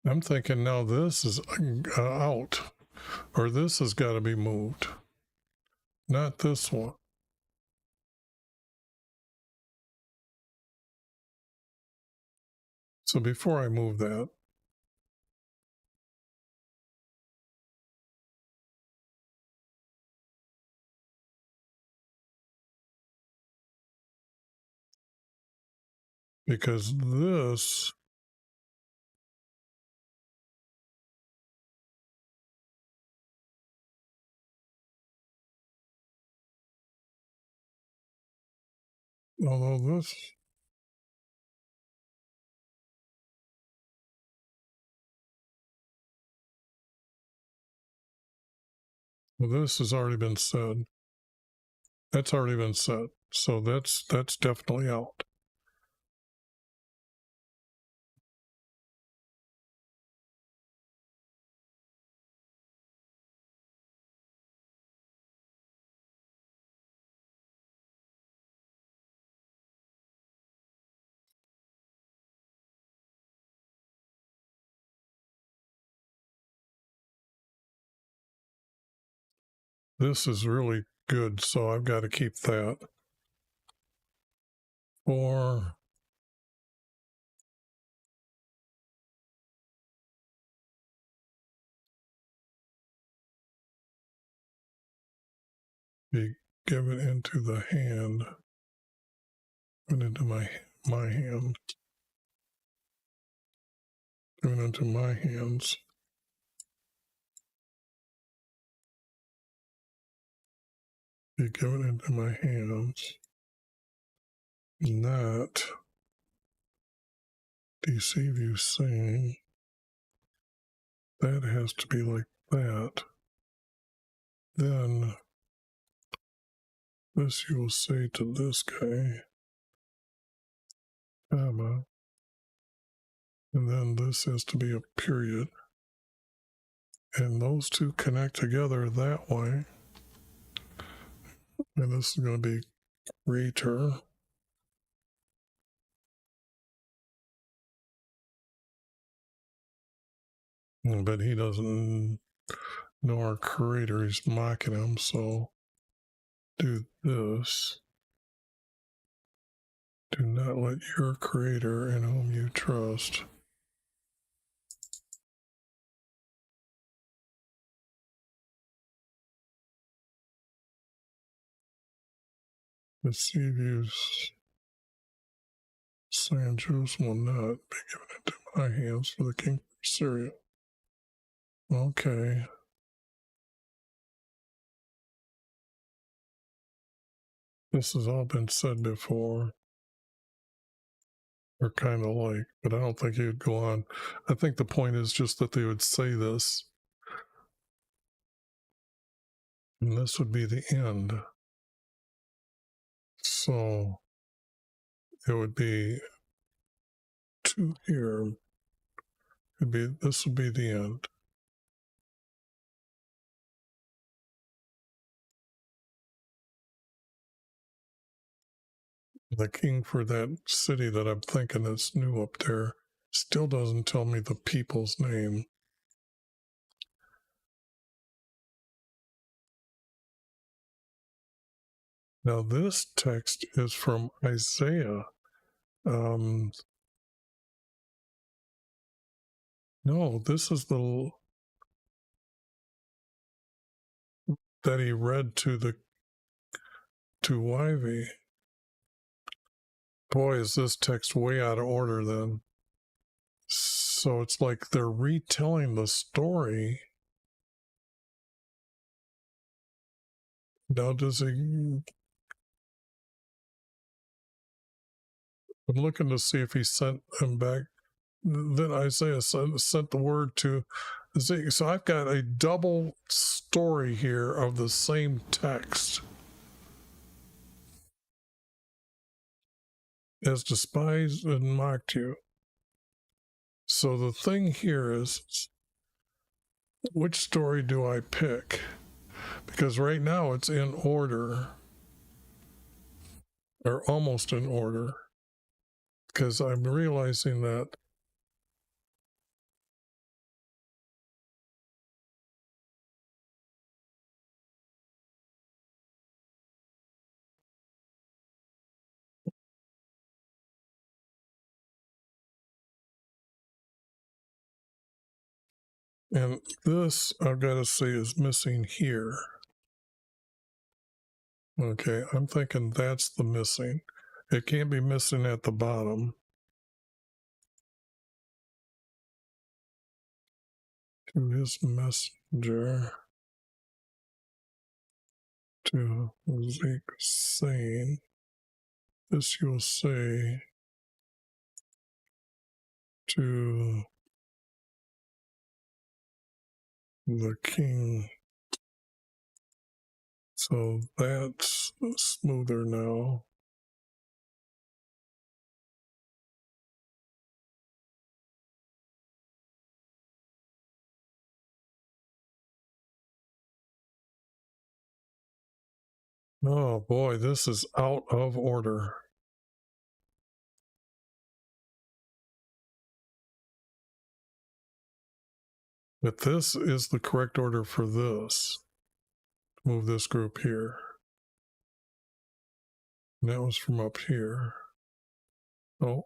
I'm thinking now this is out, or this has got to be moved, not this one. So before I move that, because this, although this has already been said. That's already been said. So that's definitely out. This is really good, so I've got to keep that. Or be given into the hand, given into my hand, given into my hands. Be given into my hands. Not deceive you, saying that has to be like that. Then this you will say to this guy, comma, and then this has to be a period. And those two connect together that way. And this is going to be greater. But he doesn't know our creator. He's mocking him. So do this. Do not let your creator in whom you trust deceive you, saying Jerusalem will not be given into high hands for the king of Syria. Okay. This has all been said before, or kind of like, but I don't think he would go on. I think the point is just that they would say this, and this would be the end. So it would be to here. This would be the end. The king for that city that I'm thinking is new up there still doesn't tell me the people's name. Now this text is from Isaiah. No, this is the that he read to YV. Boy, is this text way out of order then. So it's like they're retelling the story. Now does he... I'm looking to see if he sent him back. Then Isaiah sent the word to Ezekiel. So I've got a double story here of the same text. As despised and mocked you. So the thing here is, which story do I pick? Because right now it's in order, or almost in order, because I'm realizing that and this, I've got to say, is missing here. Okay, I'm thinking that's the missing. It can't be missing at the bottom. To his messenger, to Zeke, saying, this you'll say to the king. So that's smoother now. Oh boy, this is out of order. But this is the correct order for this. Move this group here. And that was from up here. Oh.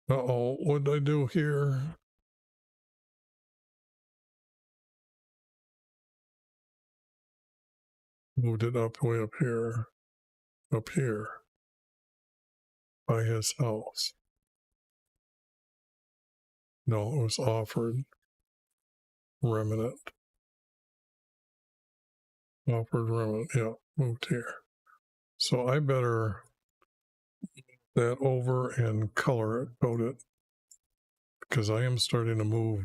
Uh-oh, what did I do here? Moved it up way up here. Up here. By his house. No, it was offered. Remnant. Offered remnant, yeah, moved here. So I better that over and color it, code it, because I am starting to move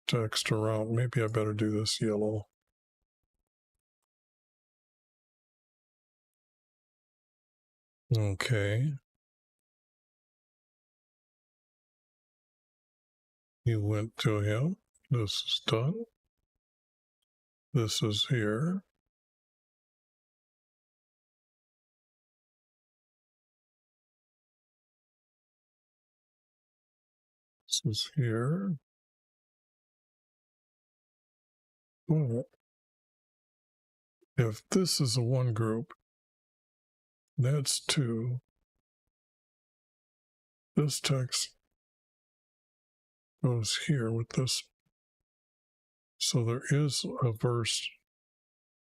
text around. Maybe I better do this yellow. Okay. You went to him. This is done. This is here. This is here. But if this is a one group, that's two. This text goes here with this So there is a verse,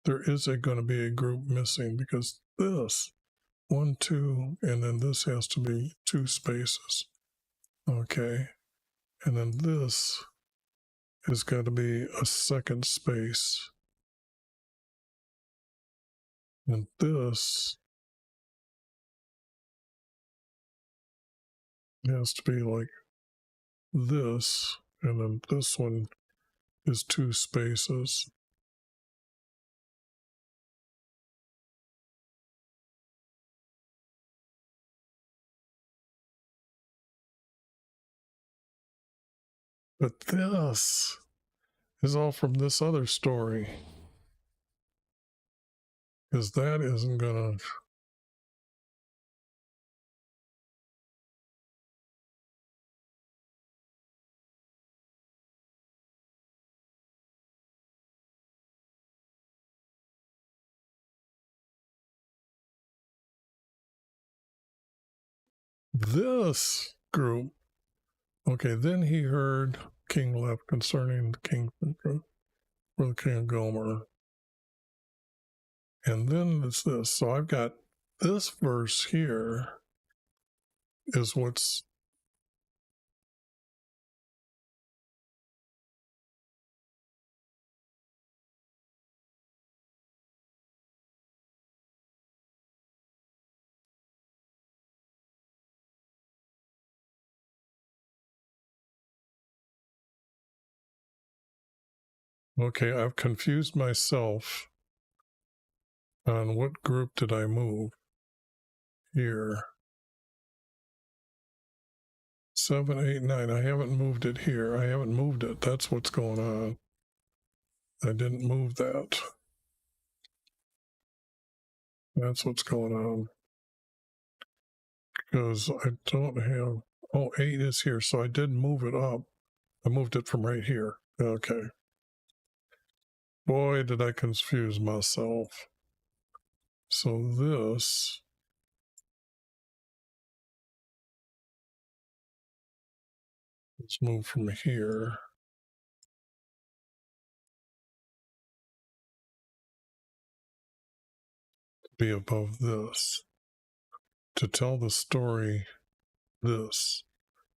there is going to be a group missing because this, 1, 2, and then this has to be 2 spaces. Okay. And then this has got to be a second space. And this has to be like this. And then this one is 2 spaces. But this is all from this other story. Because that isn't going to. This group. Okay, then he heard King left concerning the king for the king of Gomer. And then it's this. So I've got this verse here is what's okay. I've confused myself on what group did I move here. 7, 8, 9. I haven't moved it here. I haven't moved it. That's what's going on. I didn't move that. That's what's going on. Because I don't have. Oh, 8 is here. So I did move it up. I moved it from right here. Okay. Boy, did I confuse myself. So this. Let's move from here. Be above this. To tell the story, this.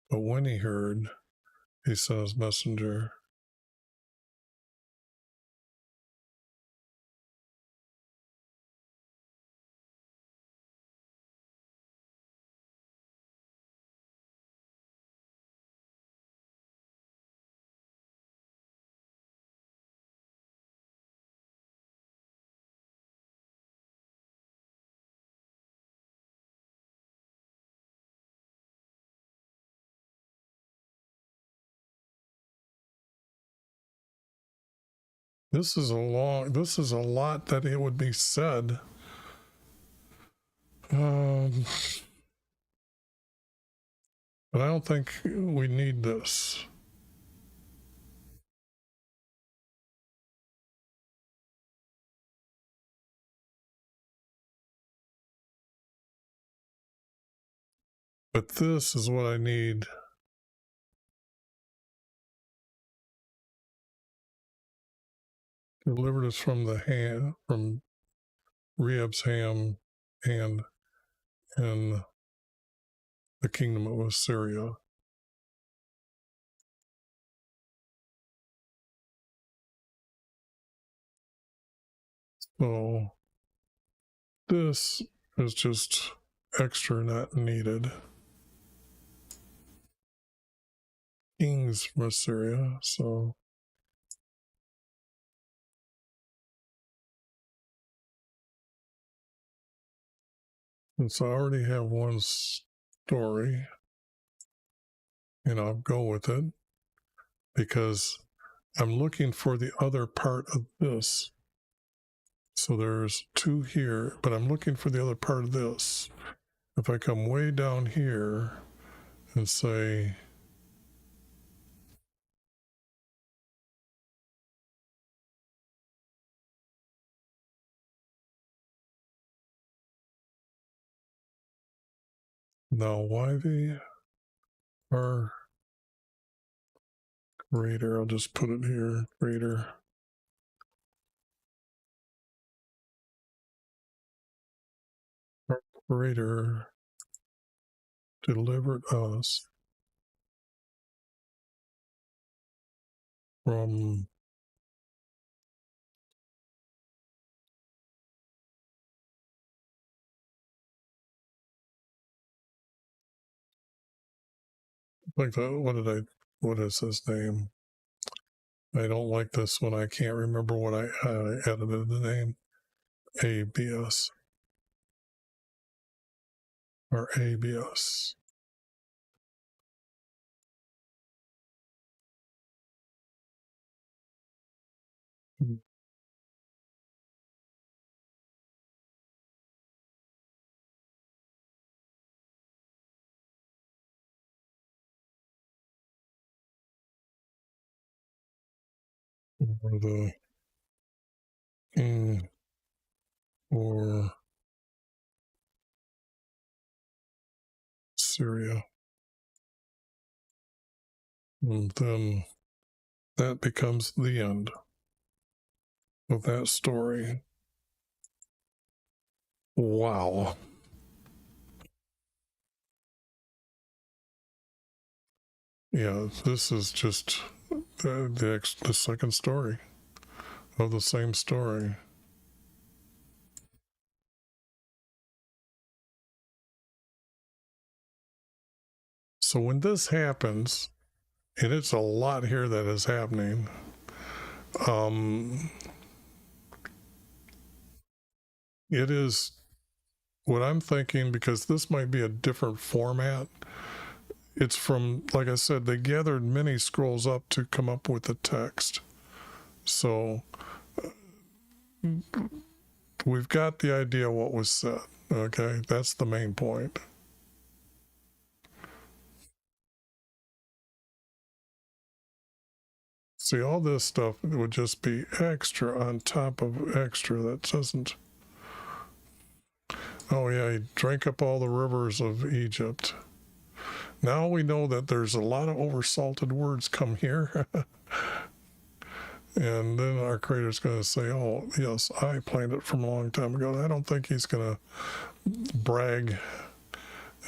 But when he heard, he says, messenger. This is a lot that it would be said. But I don't think we need this. But this is what I need. Delivered us from the hand, from Rehab's hand and the kingdom of Assyria. So this is just extra, not needed. Kings from Assyria. So since I already have one story, and I'll go with it because I'm looking for the other part of this. So there's 2 here, but I'm looking for the other part of this. If I come way down here and say, now why they are Greater, I'll just put it here, greater. Our Creator delivered us from like that. What is his name? I don't like this one. I can't remember what I edited the name. ABS or ABS. Or the or Syria. And then that becomes the end of that story. Wow. Yeah, this is just the second story of the same story. So when this happens, and it's a lot here that is happening, it is what I'm thinking, because this might be a different format. It's from, like I said, they gathered many scrolls up to come up with the text. So we've got the idea what was said. Okay, that's the main point. See, all this stuff would just be extra on top of extra. That doesn't. Oh, yeah, he drank up all the rivers of Egypt. Now we know that there's a lot of oversalted words come here. And then our Creator's going to say, oh, yes, I planned it from a long time ago. I don't think he's going to brag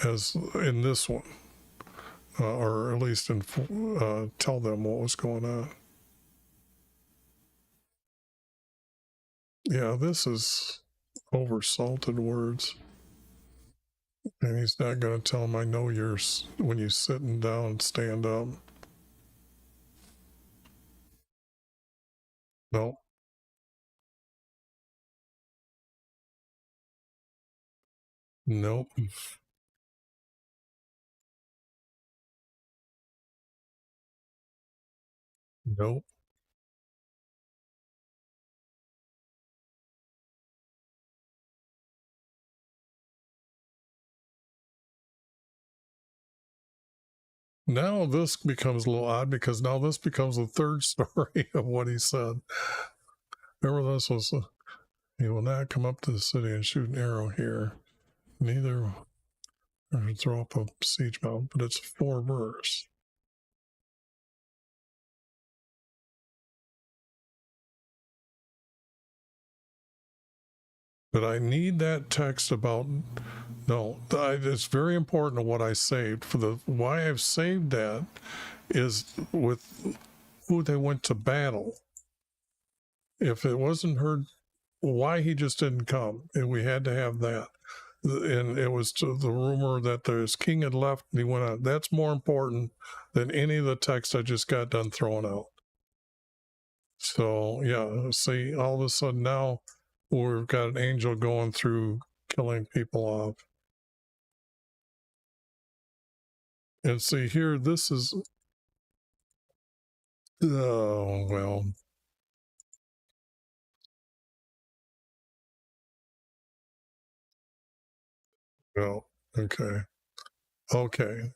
as in this one, or at least tell them what was going on. Yeah, this is oversalted words. And he's not going to tell them, I know you're, when you're sitting down, stand up. No. Nope. Nope. Now this becomes a little odd, because now this becomes the third story of what he said. Remember, this was, he will not come up to the city and shoot an arrow here, neither or throw up a siege mountain, but it's 4 verse. But I need that text about, no, it's very important to what I saved. For the why I've saved that is with who they went to battle. If it wasn't heard, why he just didn't come, and we had to have that. And it was the rumor that the king had left and he went out. That's more important than any of the text I just got done throwing out. So yeah, see, all of a sudden now we've got an angel going through killing people off. And see here, this is, oh, well. Well, okay. Okay.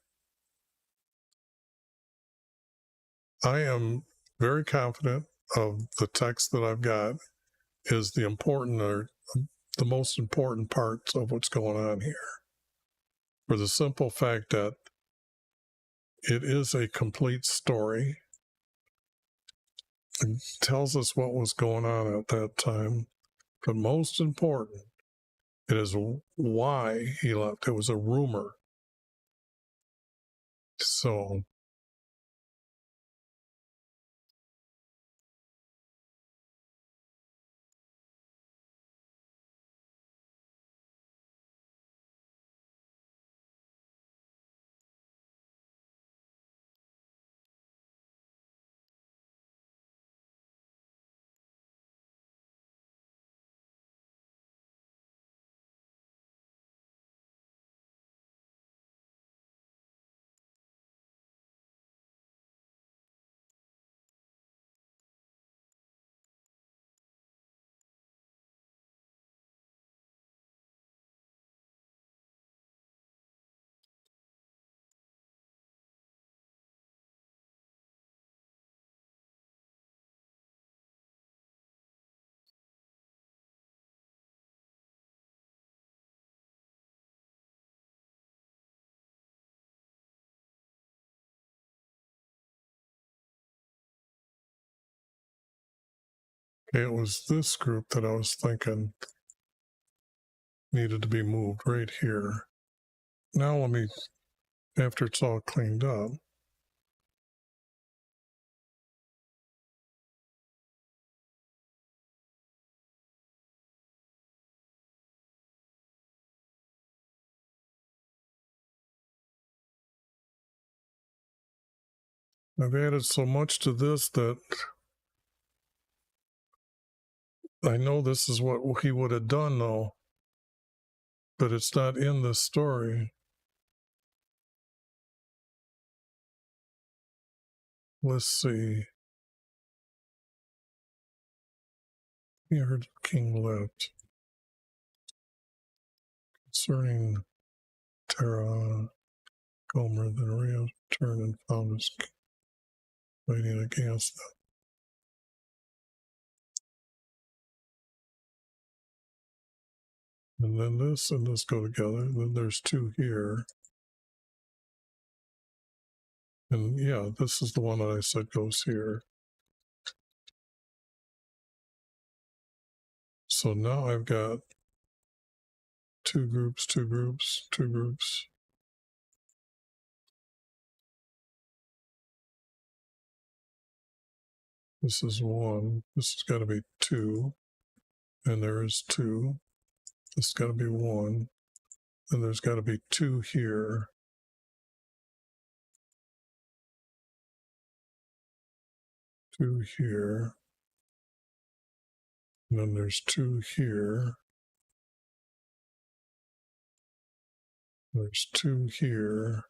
I am very confident of the text that I've got is the important, or the most important parts of what's going on here. For the simple fact that it is a complete story. It tells us what was going on at that time. But most important, it is why he left. It was a rumor. So it was this group that I was thinking needed to be moved right here. Now let me, after it's all cleaned up, I've added so much to this that I know this is what he would have done, though, but it's not in this story. Let's see. He heard King left. Concerning Terra Gomer, then Rio turned and found us fighting against them. And then this and this go together. Then there's two here. And yeah, this is the one that I said goes here. So now I've got two groups, two groups, two groups. This is one. This has got to be two. And there is two. This has got to be one. And there's got to be two here. Two here. And then there's two here. There's two here.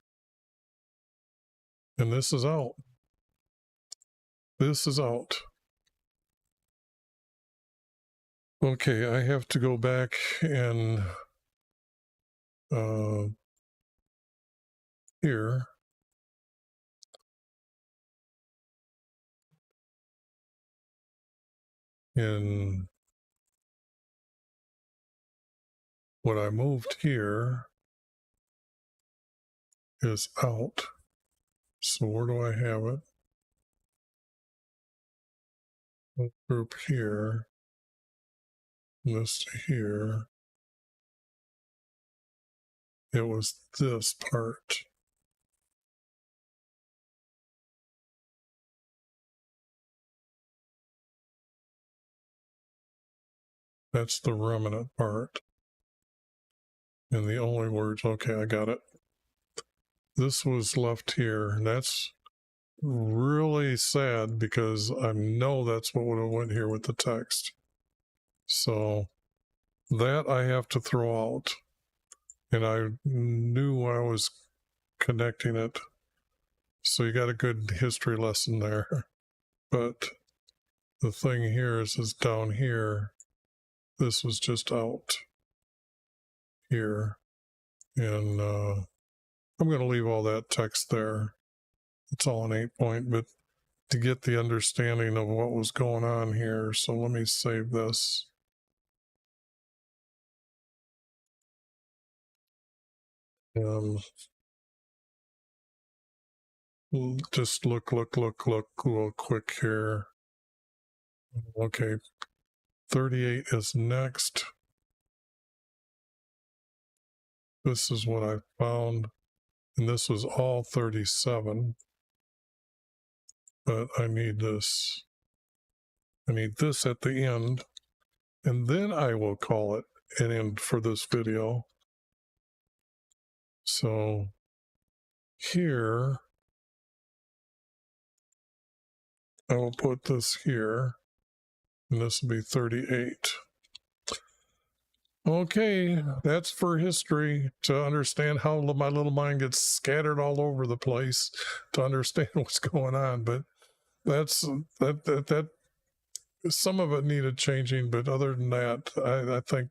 And this is out. This is out. Okay, I have to go back and here. And what I moved here is out. So where do I have it? Group here. This to here. It was this part. That's the remnant part. And the only words, okay, I got it. This was left here. And that's really sad because I know that's what would have went here with the text. So that I have to throw out. And I knew I was connecting it. So you got a good history lesson there. But the thing here is down here. This was just out here. And I'm going to leave all that text there. It's all an 8-point, but to get the understanding of what was going on here. So let me save this. Just look real quick here. Okay, 38 is next. This is what I found, and this was all 37. But I need this. I need this at the end, and then I will call it an end for this video. So here, I will put this here, and this will be 38. Okay, that's for history, to understand how my little mind gets scattered all over the place, to understand what's going on. But that's that some of it needed changing, but other than that, I think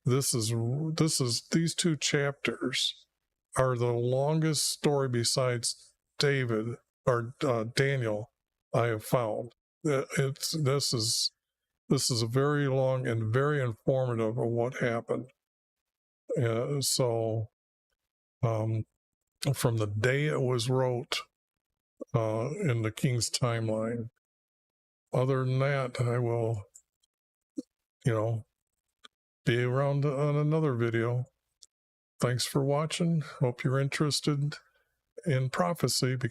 these two chapters are the longest story besides David or Daniel I have found. This is a very long and very informative of what happened. So from the day it was wrote in the King's timeline. Other than that, I will, be around on another video. Thanks for watching. Hope you're interested in prophecy, because